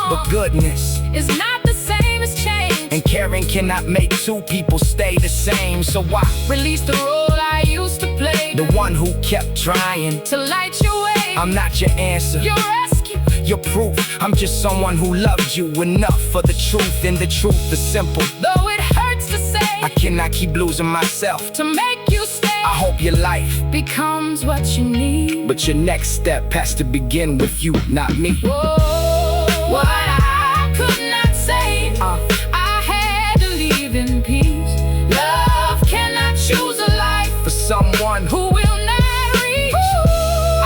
Speaker 3: But goodness
Speaker 4: is not the same as change,
Speaker 3: and caring cannot make two people stay the same. So I
Speaker 4: release the role I used to play.
Speaker 3: the one who kept trying
Speaker 2: to light your way.
Speaker 3: I'm not your answer,
Speaker 2: Your rescue.
Speaker 3: your proof. I'm just someone who loves you enough for the truth, and the truth is simple.
Speaker 2: Though it hurts to say,
Speaker 3: I cannot keep losing myself
Speaker 2: to make you stay.
Speaker 3: I hope your life
Speaker 2: becomes what you need.
Speaker 3: but your next step has to begin with you, not me.
Speaker 2: Whoa, what I could not say, I had to leave in peace. Love cannot choose a life
Speaker 3: For someone
Speaker 2: who will not reach.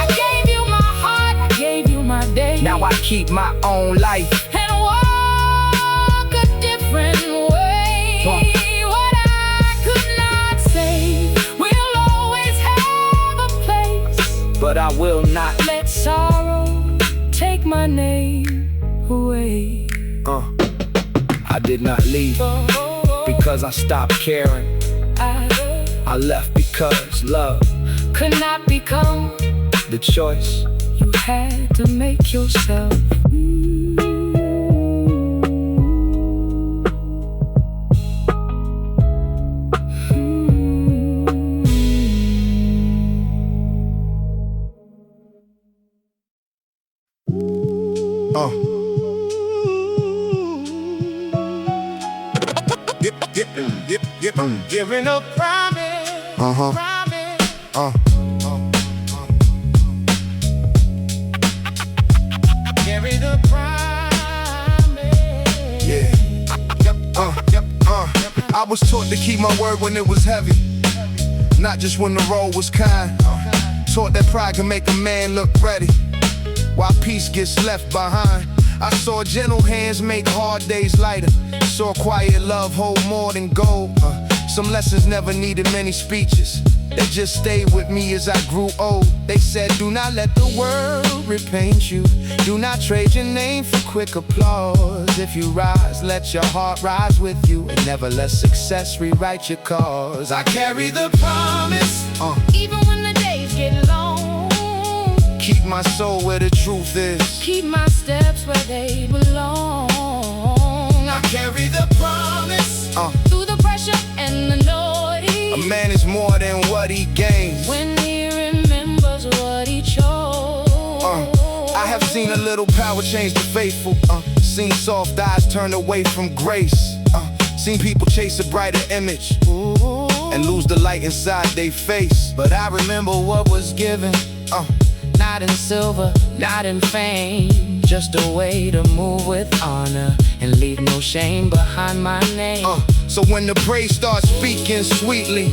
Speaker 2: I gave you my heart, I gave you my day.
Speaker 3: now I keep my own life.
Speaker 2: And walk a different way. What I could not say will always have a place.
Speaker 3: But I will not
Speaker 2: Let sorrow take my name away.
Speaker 3: I did not leave because I stopped caring. I left because love,
Speaker 2: Could not become,
Speaker 3: the choice.
Speaker 2: you had to make yourself.
Speaker 1: Giving a promise. Carry the promise. Yeah. I was taught to keep my word when it was heavy, not just when the road was kind. Taught that pride can make a man look ready, while peace gets left behind. I saw gentle hands make hard days lighter. Saw quiet love hold more than gold. Some lessons never needed many speeches. They just stayed with me as I grew old. They said, do not let the world repaint you. Do not trade your name for quick applause. If you rise, let your heart rise with you, and never let success rewrite your cause. I carry the promise.
Speaker 2: Even when the days get long,
Speaker 1: Keep my soul where the truth is.
Speaker 2: keep my steps where they belong.
Speaker 1: I carry the promise.
Speaker 2: Through the pressure and the noise,
Speaker 1: A man is more than what he gains.
Speaker 2: when he remembers what he chose.
Speaker 1: I have seen a little power change the faithful. Seen soft eyes turn away from grace. Seen people chase a brighter image and lose the light inside they face. But I remember what was given.
Speaker 2: Not in silver, not in fame, just a way to move with honor and leave no shame behind my name.
Speaker 1: So when the praise starts speaking sweetly,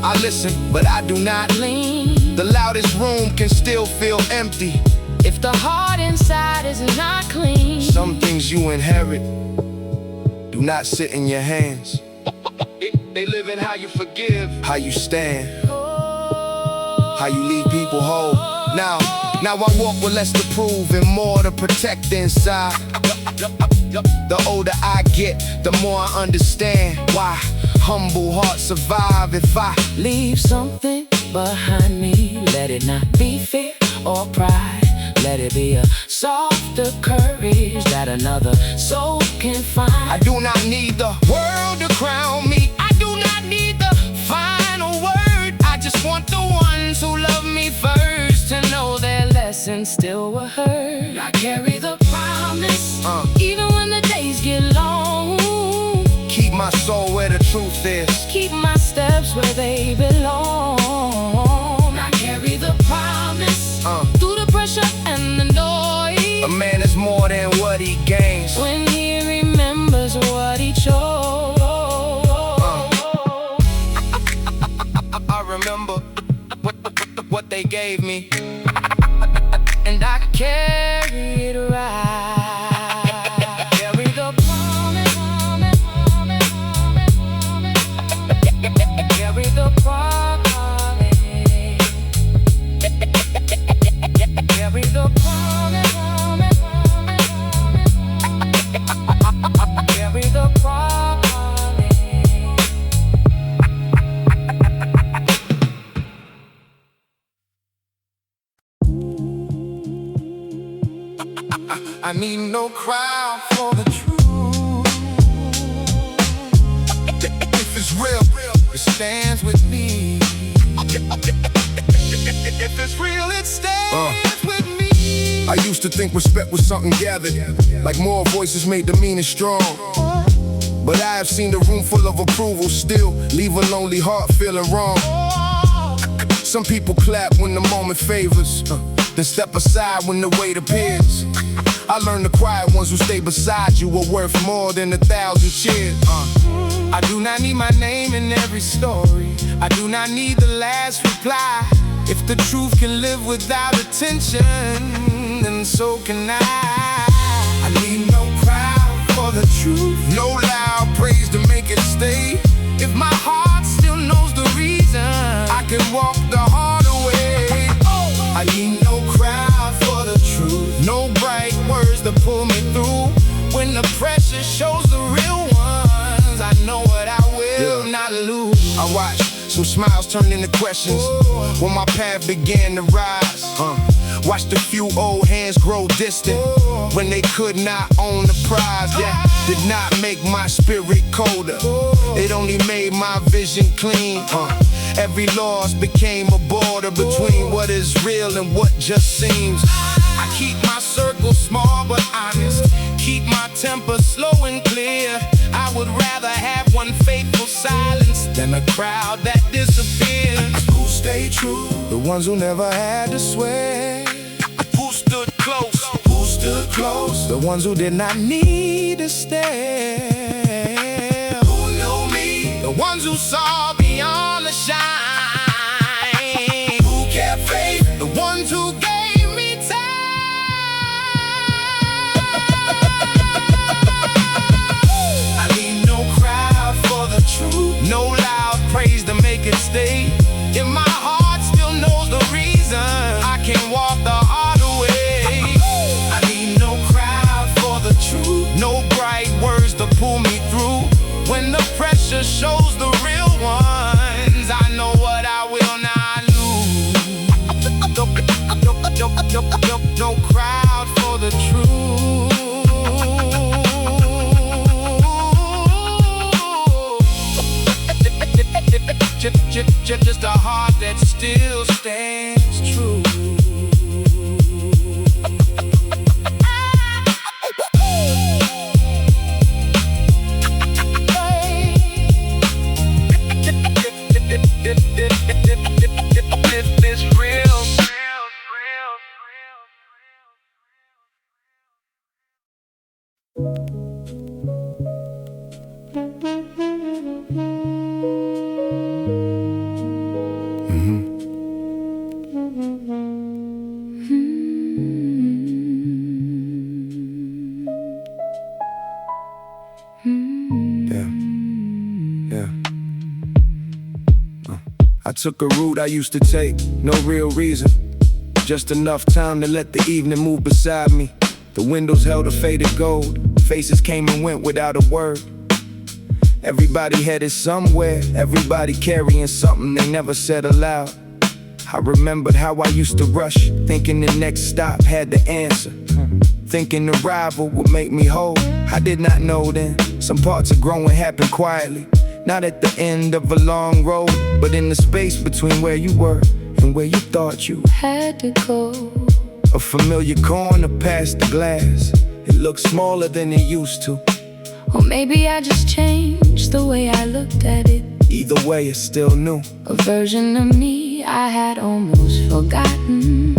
Speaker 1: I listen, but I do not
Speaker 2: Lean.
Speaker 1: The loudest room can still feel empty.
Speaker 2: If the heart inside is not clean,
Speaker 1: Some things you inherit do not sit in your hands. They live in how you forgive, how you stand, how you leave people whole. Now I walk with less to prove and more to protect inside. The older I get, the more I understand why humble hearts survive. If I
Speaker 2: leave something behind me. Let it not be fear or pride. Let it be a softer courage that another soul can find.
Speaker 1: I do not need the world to crown me. I do not need the final word. I just want the ones who love me first
Speaker 2: To know their lessons still were heard. I carry the promise, even when the days get long.
Speaker 1: Keep my soul where the truth is.
Speaker 2: Keep my steps where they belong. I carry the promise, through the pressure and the noise.
Speaker 1: A man is more than what he gains.
Speaker 2: When he remembers what he chose.
Speaker 1: I remember what they gave me,
Speaker 2: And I carry it right. Carry the promise. Carry the promise. Carry the promise. Carry the promise.
Speaker 1: I need no crowd for the truth. If it's real, it stands with me. If it's real, it stays with me. I used to think respect was something gathered, like more voices made the meaning strong. But I have seen the room full of approval still leave a lonely heart feeling wrong. Some people clap when the moment favors, then step aside when the weight appears. I learned the quiet ones who stay beside you are worth more than 1,000 cheers. I do not need my name in every story. I do not need the last reply. If the truth can live without attention, then so can I. I need no crowd for the truth, no loud praise to make it stay. If my heart still knows the reason, I can walk the hard way. I need no crowd for the truth, no bright words to pull me through. When the pressure shows the real ones, I know what I will not lose. I watch some smiles turn into questions when my path began to rise. Watched a few old hands grow distant when they could not own the prize. That did not make my spirit colder, it only made my vision clean. Every loss became a border between what is real and what just seems. I keep my circle small but honest, keep my temper slow and clear. I would rather have one faithful silence than a crowd that disappears. Who stay true? The ones who never had to swear. Who stood close? Who stood close? The ones who did not need to stare. Who knew me? The ones who saw beyond the shine. Who kept faith? The ones who gave me time. I need no crowd for the truth, no loud praise to make it stay. If my heart still knows the reason, I can walk the hard way. I need no crowd for the truth, no bright words to pull me through. When the pressure shows the real ones, I know what I will not lose. No crowd for the truth, just a heart that still stands true. It's real. I took a route I used to take, no real reason, just enough time to let the evening move beside me. The windows held a faded gold, faces came and went without a word. Everybody headed somewhere, everybody carrying something they never said aloud. I remembered how I used to rush, thinking the next stop had the answer, thinking the rival would make me whole. I did not know then, some parts of growing happen quietly, not at the end of a long road, but in the space between where you were and where you thought you
Speaker 4: had to go.
Speaker 1: A familiar corner past the glass, it looked smaller than it used to.
Speaker 4: Or maybe I just changed the way I looked at it.
Speaker 1: Either way, it's still new.
Speaker 4: A version of me I had almost forgotten.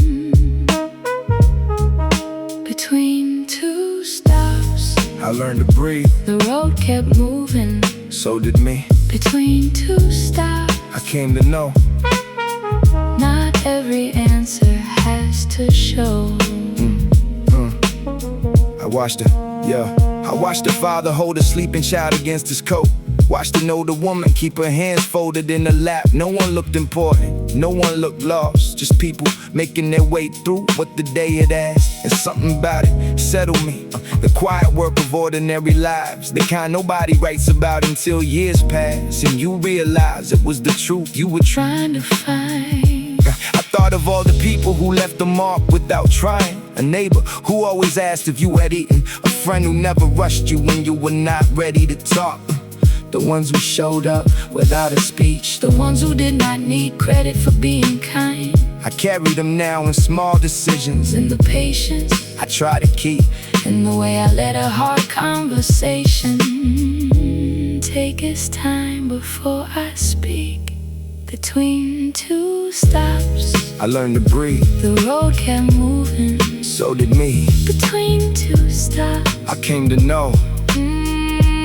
Speaker 4: Between two stops,
Speaker 1: I learned to breathe,
Speaker 4: the road kept moving.
Speaker 1: so did me.
Speaker 4: Between two stops,
Speaker 1: I came to know
Speaker 4: not every answer has to show.
Speaker 1: I watched the father hold a sleeping child against his coat. Watched an older woman keep her hands folded in her lap. No one looked important, no one looked lost. Just people making their way through what the day had asked. And something about it settled me. The quiet work of ordinary lives, the kind nobody writes about until years pass, and you realize it was the truth you were
Speaker 4: Trying to find
Speaker 1: I thought of all the people who left a mark without trying. A neighbor who always asked if you had eaten. A friend who never rushed you when you were not ready to talk. The ones who showed up without a speech.
Speaker 4: the ones who did not need credit for being kind.
Speaker 1: I carry them now in small decisions,
Speaker 4: in the patience,
Speaker 1: I try to keep.
Speaker 4: in the way I let a hard conversation take its time before I speak. Between two stops,
Speaker 1: I learned to breathe,
Speaker 4: the road kept moving.
Speaker 1: so did me.
Speaker 4: Between two stops,
Speaker 1: I came to know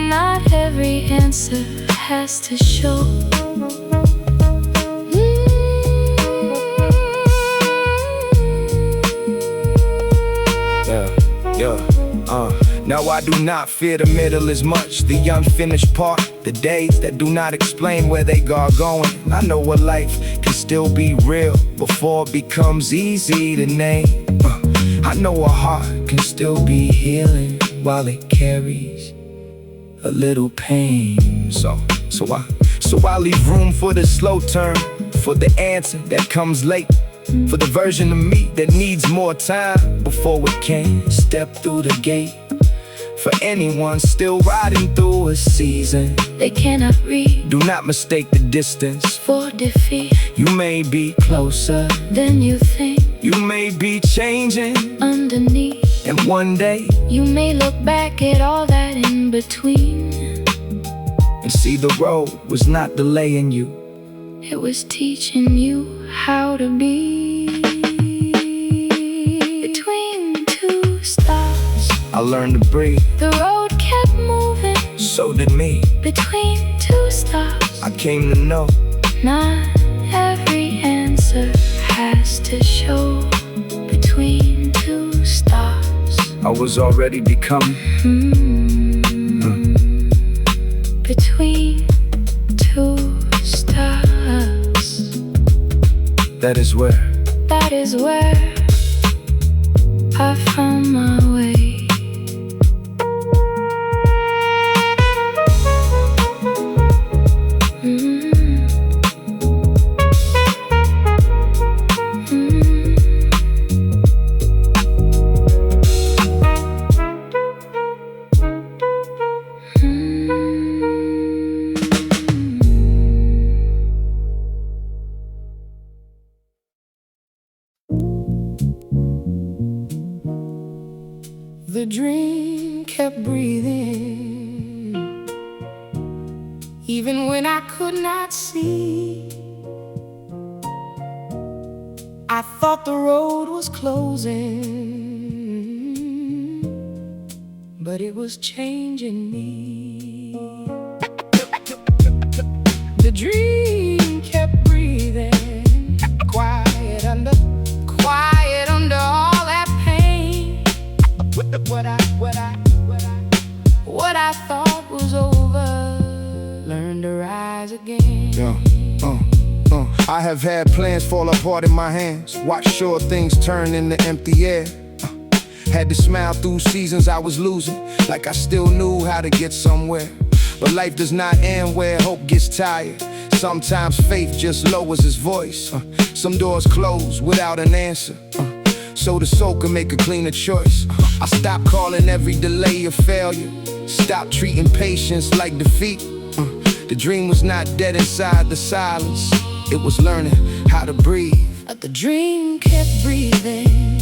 Speaker 4: not every answer has to show.
Speaker 1: Now I do not fear the middle as much. The unfinished part, the days that do not explain where they are going. I know what life can still be real before it becomes easy to name. I know a heart can still be healing while it carries a little pain. So I leave room for the slow turn, for the answer that comes late, for the version of me that needs more time before it can step through the gate. For anyone still riding through a season
Speaker 4: They cannot read,
Speaker 1: do not mistake the distance
Speaker 4: for defeat.
Speaker 1: You may be closer
Speaker 4: Then you think,
Speaker 1: you may be changing,
Speaker 4: underneath,
Speaker 1: and one day
Speaker 4: you may look back at all that in between.
Speaker 1: and see the road was not delaying you.
Speaker 4: It was teaching you how to be. Between two stops,
Speaker 1: I learned to breathe,
Speaker 4: the road kept moving.
Speaker 1: so did me.
Speaker 4: Between two stops,
Speaker 1: I came to know
Speaker 4: not every answer has to show. Between two stops,
Speaker 1: I was already becoming.
Speaker 4: between two stops,
Speaker 1: That is where
Speaker 4: I found my way.
Speaker 2: The dream kept breathing, even when I could not see. I thought the road was closing, but it was changing me. The dream kept breathing, quiet under all that pain. What I thought was over learned to rise again.
Speaker 1: I have had plans fall apart in my hands, watched sure things turn into empty air. Had to smile through seasons I was losing, like I still knew how to get somewhere. But life does not end where hope gets tired. Sometimes faith just lowers its voice. Some doors close without an answer, so the soul can make a cleaner choice. I stopped calling every delay a failure, stopped treating patience like defeat. The dream was not dead inside the silence, it was learning how to breathe.
Speaker 2: The dream kept breathing,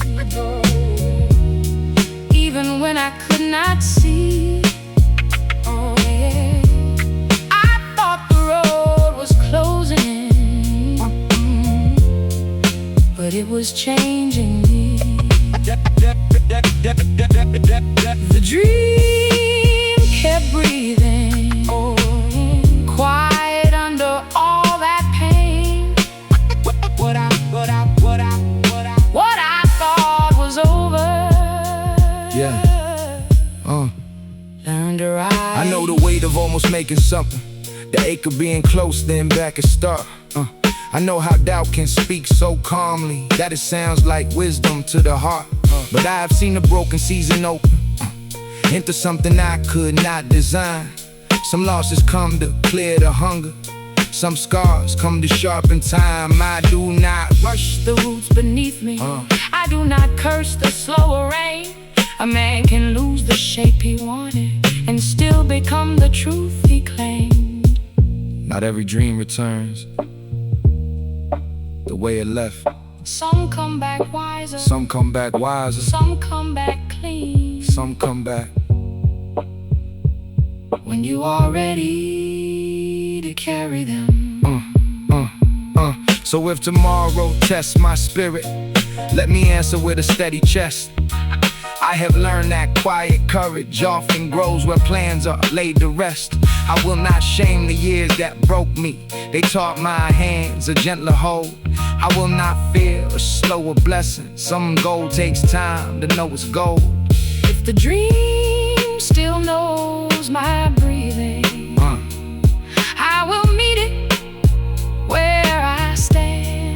Speaker 2: even when I could not see. Oh yeah, I thought the road was closing, but it was changing me. The dream kept breathing, quiet under all that pain. What I thought was over, learned to rise.
Speaker 1: I know the weight of almost making something, the ache of being close, then back at start. I know how doubt can speak so calmly that it sounds like wisdom to the heart. But I have seen the broken season open into something I could not design. Some losses come to clear the hunger, some scars come to sharpen time. I do not
Speaker 2: rush the roots beneath me, I do not curse the slower rain. A man can lose the shape he wanted and still become the truth he claimed.
Speaker 1: Not every dream returns the way it left,
Speaker 4: Some come back wiser,
Speaker 3: Some come back wiser,
Speaker 4: some come back clean.
Speaker 3: some come back.
Speaker 4: When you are ready to carry them.
Speaker 3: So if tomorrow tests my spirit, let me answer with a steady chest. I have learned that quiet courage often grows where plans are laid to rest. I will not shame the years that broke me. They taught my hands a gentler hold. I will not fear a slower blessing. Some gold takes time to know it's gold.
Speaker 4: If the dream still knows my breathing, I will meet it where I stand.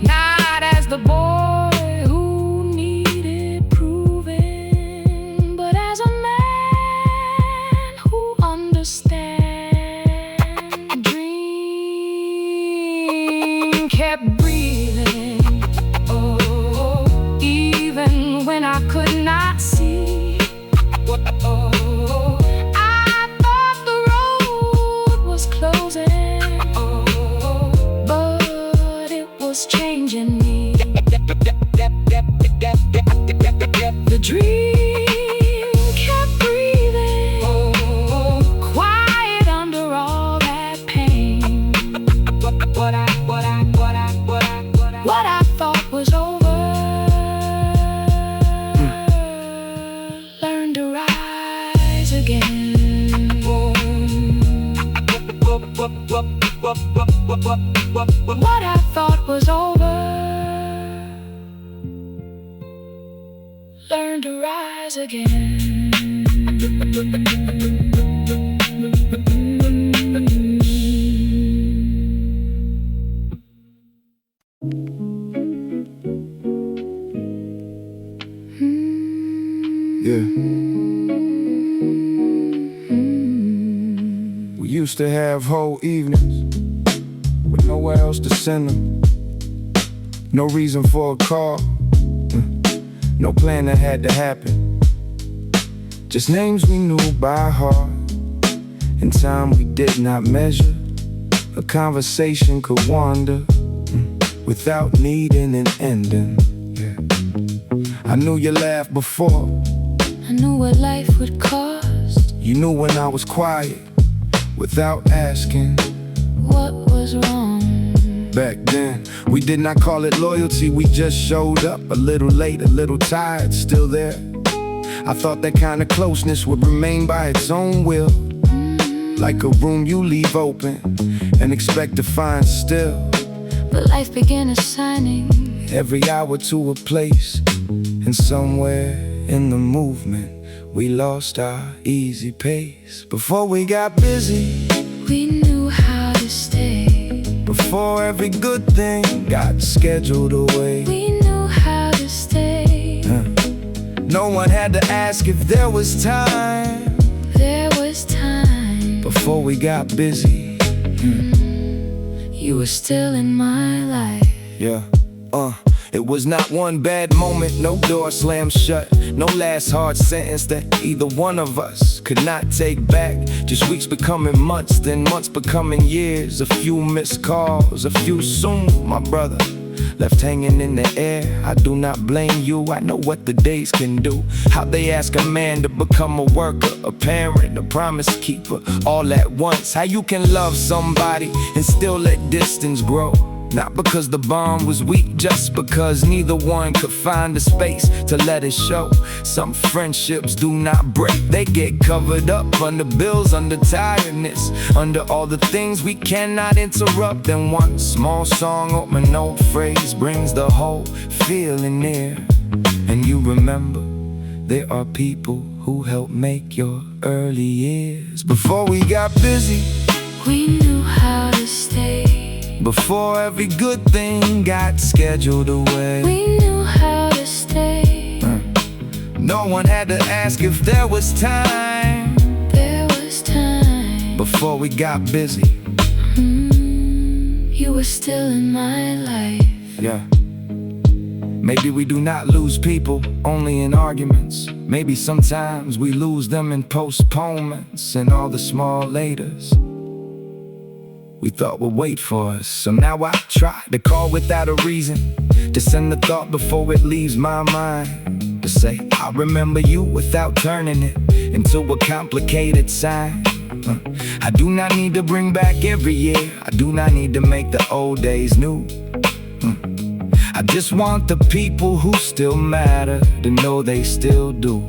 Speaker 4: Not as the boy who needed proving, but as a man who understands. The dream kept breathing, oh, even when I could not see. I thought the road was closing, but it was changing me. The dream kept breathing, quiet under all that pain. What I thought was over learned to rise again. What I thought was over learned to rise again.
Speaker 3: Yeah. We used to have whole evenings with nowhere else to send them. No reason for a call, no plan that had to happen. Just names we knew by heart, and time we did not measure. A conversation could wander without needing an ending. Yeah. I knew you laughed before.
Speaker 4: I knew what life would cost.
Speaker 3: You knew when I was quiet without asking
Speaker 4: What was wrong?
Speaker 3: back then. We did not call it loyalty, we just showed up a little late, a little tired, still there. I thought that kind of closeness would remain by its own will, like a room you leave open and expect to find still.
Speaker 4: But life began assigning
Speaker 3: Every hour to a place, and somewhere in the movement we lost our easy pace. Before we got busy,
Speaker 4: we knew how to stay.
Speaker 3: before every good thing got scheduled away,
Speaker 4: We knew how to stay.
Speaker 3: no one had to ask if there was time.
Speaker 4: There was time.
Speaker 3: Before we got busy,
Speaker 4: You were still in my life.
Speaker 3: yeah. It was not one bad moment, no door slammed shut, no last hard sentence that either one of us could not take back. Just weeks becoming months, then months becoming years. A few missed calls, a few soon, my brother, left hanging in the air. I do not blame you, I know what the days can do. How they ask a man to become a worker, a parent, a promise keeper, all at once. How you can love somebody and still let distance grow. Not because the bond was weak, just because neither one could find the space to let it show. Some friendships do not break, they get covered up under bills, under tiredness, under all the things we cannot interrupt. And one small song or an old phrase brings the whole feeling near. And you remember, there are people who helped make your early years. Before we got busy,
Speaker 4: We knew how to stay.
Speaker 3: before every good thing got scheduled away,
Speaker 4: We knew how to stay.
Speaker 3: no one had to ask if there was time.
Speaker 4: There was time.
Speaker 3: Before we got busy,
Speaker 4: You were still in my life.
Speaker 3: yeah. Maybe we do not lose people only in arguments. Maybe sometimes we lose them in postponements and all the small laters. we thought would wait for us. So now I try to call without a reason, to send the thought before it leaves my mind, to say I remember you without turning it into a complicated sign. I do not need to bring back every year, I do not need to make the old days new. I just want the people who still matter to know they still do.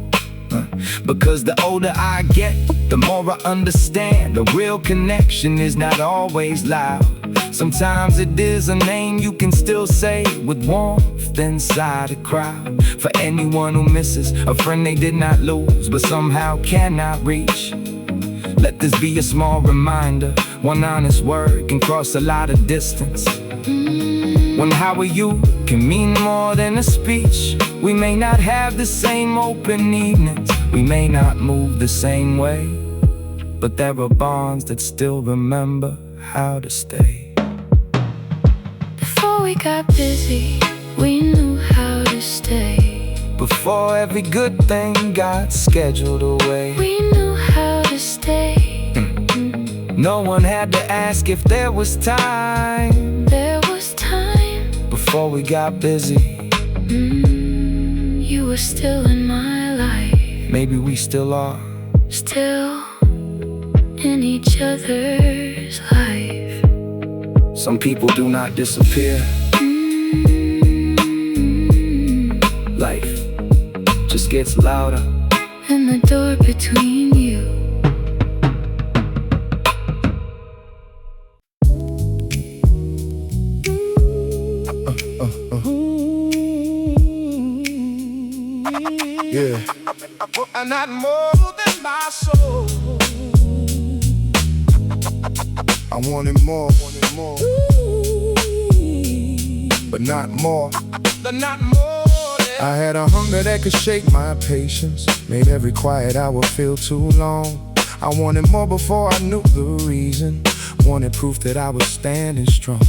Speaker 3: Because the older I get, the more I understand the real connection is not always loud. Sometimes it is a name you can still say with warmth inside a crowd. For anyone who misses a friend they did not lose but somehow cannot reach, let this be a small reminder. One honest word can cross a lot of distance. When how are you can mean more than a speech. We may not have the same open evenings, we may not move the same way, but there are bonds that still remember how to stay.
Speaker 4: Before we got busy, we knew how to stay.
Speaker 3: Before every good thing got scheduled away,
Speaker 4: We knew how to stay.
Speaker 3: no one had to ask if there was time.
Speaker 4: There was time.
Speaker 3: Before we got busy,
Speaker 4: You were still in my life,
Speaker 3: maybe we still are.
Speaker 4: still in each other's life.
Speaker 3: Some people do not disappear. Life just gets louder.
Speaker 4: And the door between you.
Speaker 1: Yeah. And not more than my soul. I wanted more, but not more. Not more. I had a hunger that could shake my patience, made every quiet hour feel too long. I wanted more before I knew the reason, wanted proof that I was standing strong.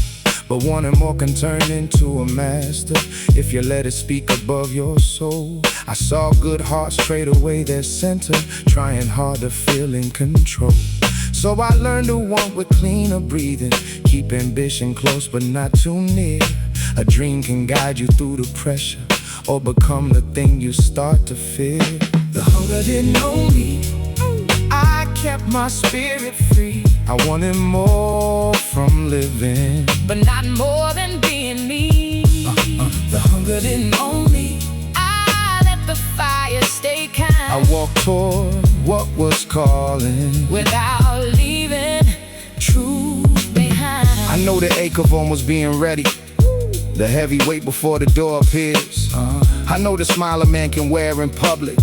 Speaker 1: But wanting more can turn into a master if you let it speak above your soul. I saw good hearts trade away their center, trying hard to feel in control. So I learned to want with cleaner breathing, keep ambition close but not too near. A dream can guide you through the pressure, or become the thing you start to fear. The hunger didn't know me, I kept my spirit free. I wanted more from living,
Speaker 2: but not more than being me.
Speaker 1: The hunger didn't own me,
Speaker 2: I let the fire stay kind.
Speaker 1: I walked toward what was calling,
Speaker 2: without leaving truth behind.
Speaker 1: I know the ache of almost being ready, the heavy weight before the door appears. I know the smile a man can wear in public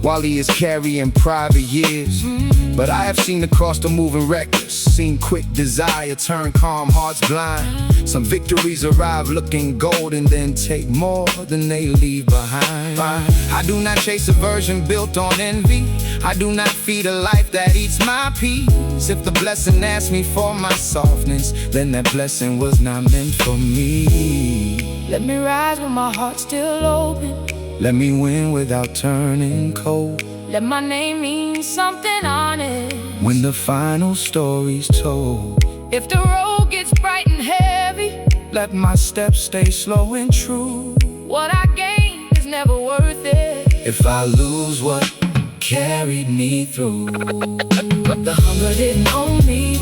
Speaker 1: while he is carrying private years. But I have seen the cross the moving reckless, seen quick desire turn calm hearts blind. Some victories arrive looking golden, then take more than they leave behind. I do not chase a version built on envy, I do not feed a life that eats my peace. If the blessing asked me for my softness, then that blessing was not meant for me.
Speaker 2: Let me rise with my heart still open,
Speaker 1: let me win without turning cold.
Speaker 2: let my name mean something honest
Speaker 1: when the final story's told.
Speaker 2: If the road gets bright and heavy,
Speaker 1: let my steps stay slow and true.
Speaker 2: what I gain is never worth it
Speaker 1: if I lose what carried me through.
Speaker 2: The hunger didn't own me,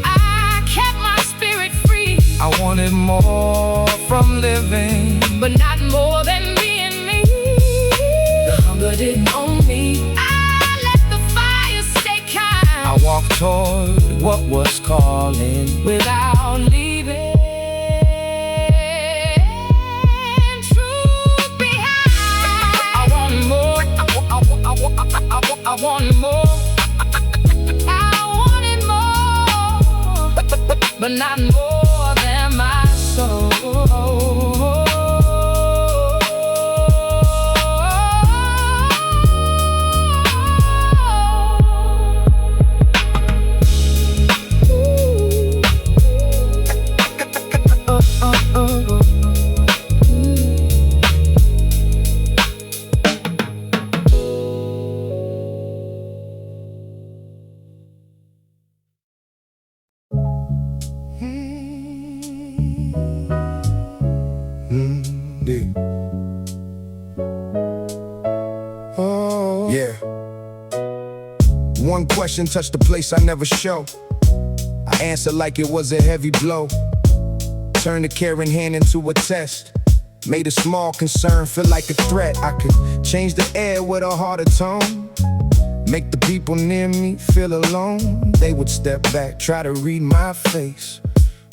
Speaker 2: I kept my spirit free.
Speaker 1: I wanted more from living,
Speaker 2: but not more than being me.
Speaker 1: The hunger didn't own me,
Speaker 2: I let the fire stay kind.
Speaker 1: I walked toward what was calling,
Speaker 2: without leaving truth behind. I want more, I want more, I wanted more, but not more than my soul.
Speaker 1: One question touched the place I never show. I answered like it was a heavy blow. Turned a caring hand into a test. Made a small concern feel like a threat. I could change the air with a harder tone. Make the people near me feel alone. They would step back, try to read my face,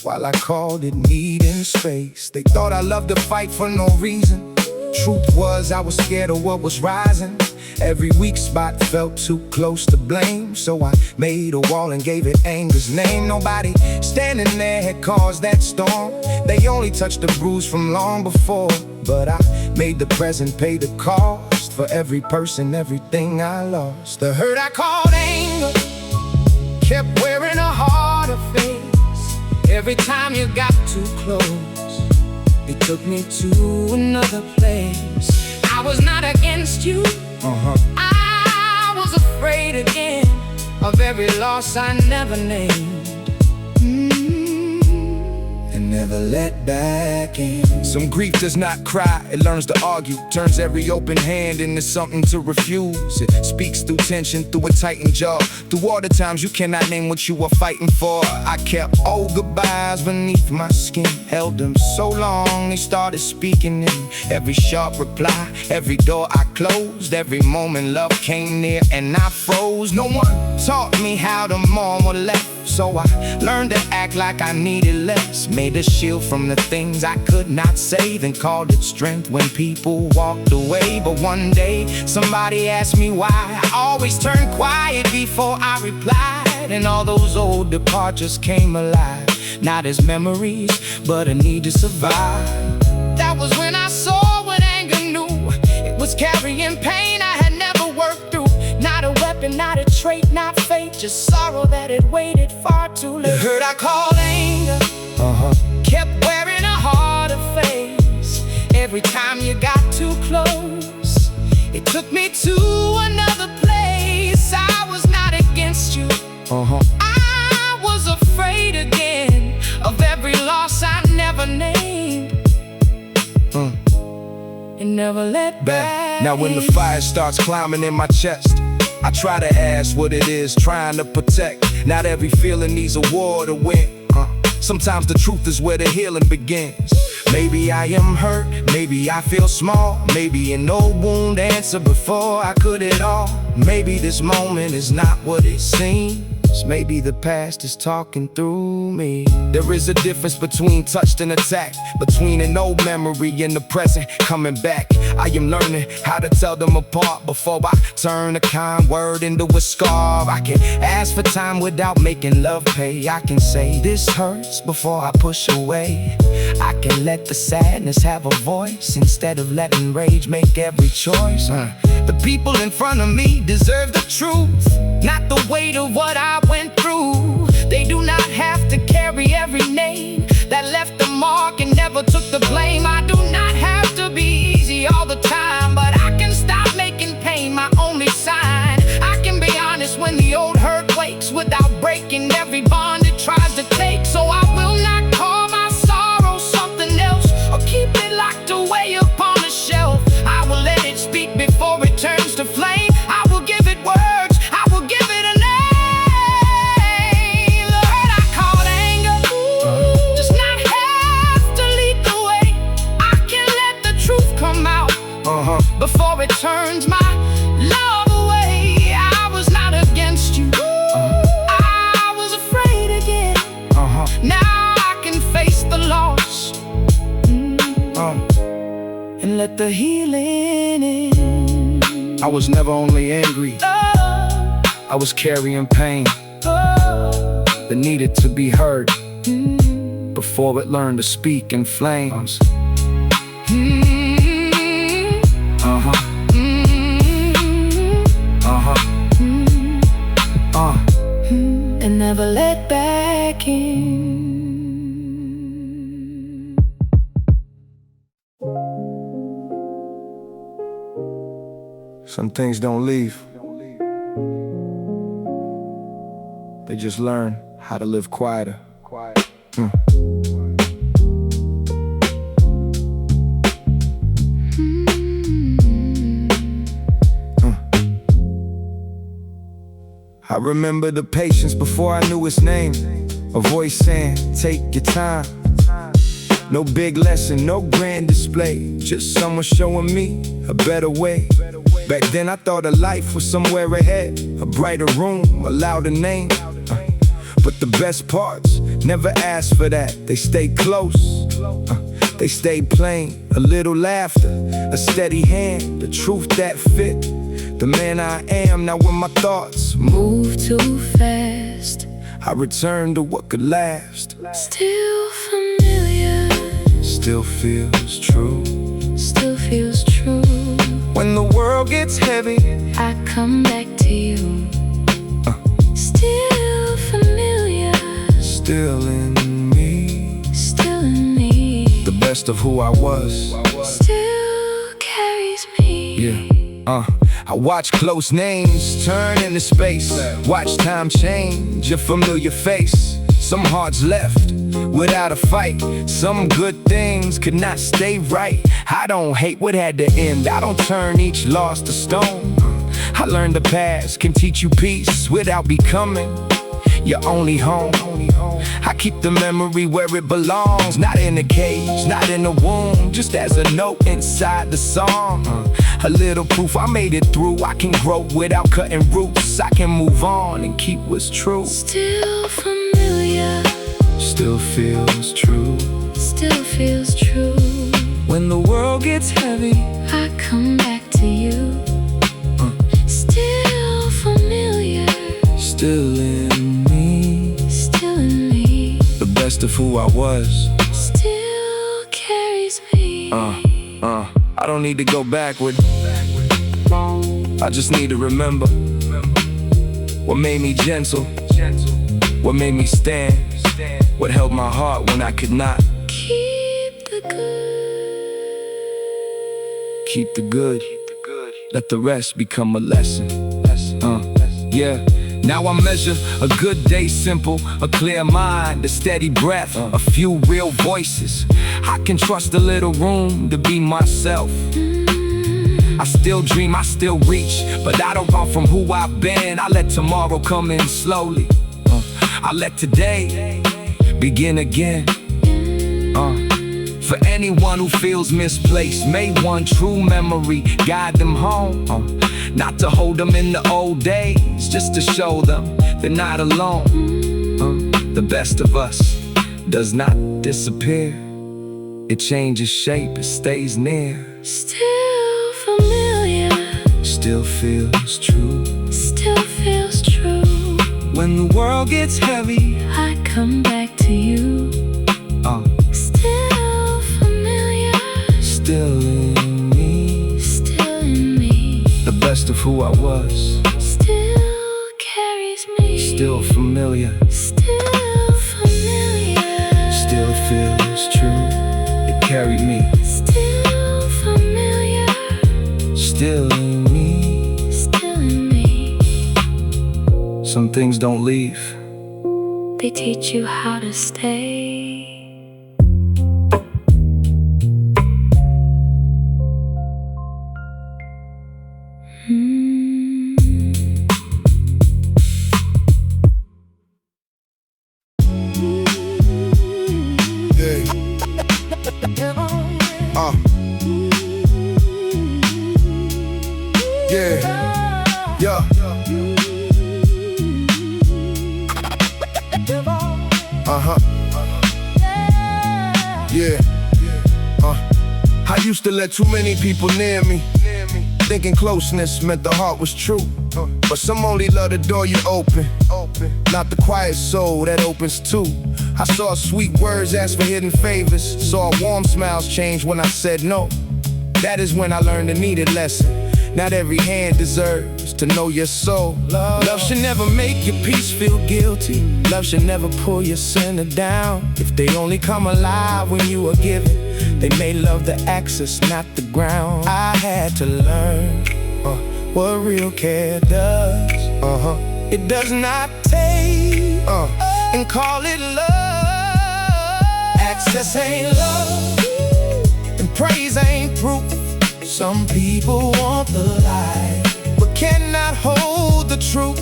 Speaker 1: while I called it needing space. They thought I loved to fight for no reason. Truth was I was scared of what was rising. Every weak spot felt too close to blame, so I made a wall and gave it anger's name. Nobody standing there had caused that storm. They only touched the bruise from long before. But I made the present pay the cost for every person, everything I lost. The hurt I called anger kept wearing a harder face. Every time you got too close, it took me to another place. I was not against you. I was afraid again of every loss I never named. And never let back in. Some grief does not cry, it learns to argue. Turns every open hand into something to refuse. It speaks through tension, through a tightened jaw. Through all the times you cannot name what you were fighting for. I kept old goodbyes beneath my skin. Held them so long, they started speaking in every sharp reply. Every door I closed, every moment love came near and I froze. No one taught me how to mourn what left, so I learned to act like I needed less. Made a shield from the things I could not say, then called it strength when people walked away. But one day, somebody asked me why I always turned quiet before I replied. And all those old departures came alive, not as memories, but a need to survive. That was when I saw what anger knew. It was carrying pain I had never worked through. Not a weapon, not a trait, not fate, just sorrow that had waited far too late. The hurt I called anger kept wearing a harder face. Every time you got too close, it took me to another place. I was not against you. I was afraid again of every loss I never named. And never let back. Now when the fire starts climbing in my chest, I try to ask what it is trying to protect. Not every feeling needs a war to win. Sometimes the truth is where the healing begins. Maybe I am hurt, maybe I feel small. Maybe an old wound answered before I could at all. Maybe this moment is not what it seems. Maybe the past is talking through me. There is a difference between touched and attacked, between an old memory and the present coming back. I am learning how to tell them apart before I turn a kind word into a scar. I can ask for time without making love pay. I can say this hurts before I push away. I can let the sadness have a voice instead of letting rage make every choice. The people in front of me deserve the truth, not the weight of what I went through. They do not have to carry every name that left a mark and never took the blame. I do not have to be easy all the time, but I can stop making pain my only sign. I can be honest when the old hurt wakes without breaking every bond it tries to take. So I will not call my sorrow something else or keep it locked away upon a shelf. I will let it speak before it turns to flame. I will give it words, I will give it a name. The hurt I called anger does not have to lead the way. I can let the truth come out before it turns my love away. I was not against you. I was afraid again. Now I can face the loss and let the healing in. I was never only angry, I was carrying pain that needed to be heard before it learned to speak in flames. And never let back in.
Speaker 3: Some things don't leave. They just learn how to live quieter. I remember the patience before I knew its name. A voice saying, take your time. No big lesson, no grand display, just someone showing me a better way. Back then I thought of life was somewhere ahead, a brighter room, a louder name. But the best parts never asked for that. They stayed close, they stayed plain. A little laughter, a steady hand, the truth that fit. The man I am now when my thoughts
Speaker 4: move too fast,
Speaker 3: I return to what could last.
Speaker 4: still familiar,
Speaker 3: Still feels true.
Speaker 4: still feels true.
Speaker 3: When the world gets heavy,
Speaker 4: I come back to you, still familiar,
Speaker 3: still in me.
Speaker 4: still in me.
Speaker 3: The best of who I was,
Speaker 4: Still carries me.
Speaker 3: yeah. I watch close names turn into space, watch time change a familiar face. Some hearts left without a fight, some good things could not stay right. I don't hate what had to end, I don't turn each loss to stone. I learned the past can teach you peace without becoming your only home. I keep the memory where it belongs, not in a cage, not in a womb, just as a note inside the song. A little proof I made it through. I can grow without cutting roots. I can move on and keep what's true.
Speaker 4: Still familiar,
Speaker 3: Still feels true.
Speaker 4: still feels true.
Speaker 3: When the world gets heavy,
Speaker 4: I come back to you, still familiar,
Speaker 3: still in me.
Speaker 4: still in me.
Speaker 3: The best of who I was,
Speaker 4: Still carries me.
Speaker 3: I don't need to go backward, I just need to remember what made me gentle, what made me stand, what held my heart when I could not.
Speaker 4: Keep the good.
Speaker 3: Keep the good, let the rest become a lesson. Yeah. Now I measure a good day simple, a clear mind, a steady breath, a few real voices. I can trust a little room to be myself. I still dream, I still reach, but I don't run from who I've been. I let tomorrow come in slowly. I let today begin again. For anyone who feels misplaced, may one true memory guide them home. Not to hold them in the old days, just to show them they're not alone. The best of us does not disappear. It changes shape, it stays near.
Speaker 4: Still familiar,
Speaker 3: Still feels true.
Speaker 4: still feels true.
Speaker 3: When the world gets heavy,
Speaker 4: I come back to you, still familiar,
Speaker 3: still in me.
Speaker 4: still in me.
Speaker 3: The best of who I was,
Speaker 4: Still carries me.
Speaker 3: still familiar,
Speaker 4: Still familiar,
Speaker 3: still feels true. It carried me,
Speaker 4: still familiar,
Speaker 3: still in me.
Speaker 4: still in me.
Speaker 3: Some things don't leave,
Speaker 4: They teach you how to stay.
Speaker 1: I used to let too many people near me, thinking closeness meant the heart was true. But some only love the door you open, not the quiet soul that opens too. I saw sweet words ask for hidden favors, saw warm smiles change when I said no. That is when I learned a needed lesson. Not every hand deserves to know your soul. Love should never make your peace feel guilty. Love should never pull your sinner down. If they only come alive when you are given, they may love the access, not the ground. I had to learn what real care does. It does not take and call it love. Access ain't love, and praise ain't proof. Some people want the light, but cannot hold the truth.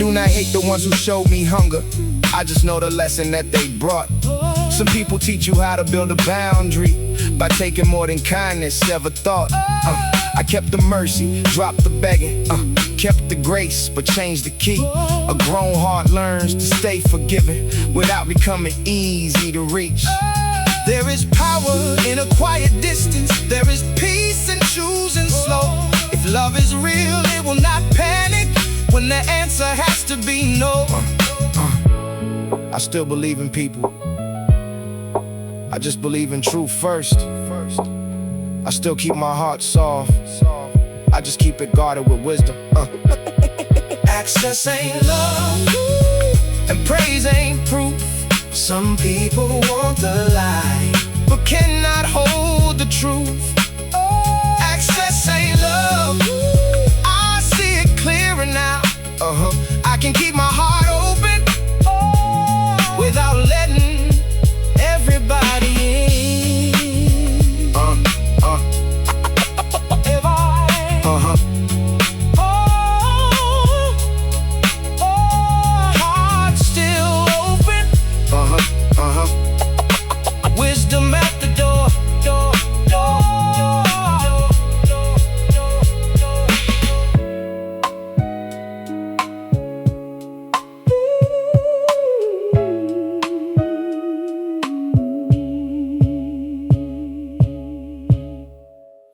Speaker 1: do not hate the ones who showed me hunger. I just know the lesson that they brought. Some people teach you how to build a boundary by taking more than kindness ever thought. I kept the mercy, dropped the begging, kept the grace, but changed the key. A grown heart learns to stay forgiving without becoming easy to reach. There is power in a quiet distance. There is peace in choosing slow. If love is real, it will not panic when the answer has to be no. I still believe in people. I just believe in truth first. I still keep my heart soft. I just keep it guarded with wisdom. Access ain't love, and praise ain't proof. Some people want the lie, but cannot hold the truth. Access ain't love, I see it clearer now. I can keep my heart open without letting everybody in. Heart still open. Wisdom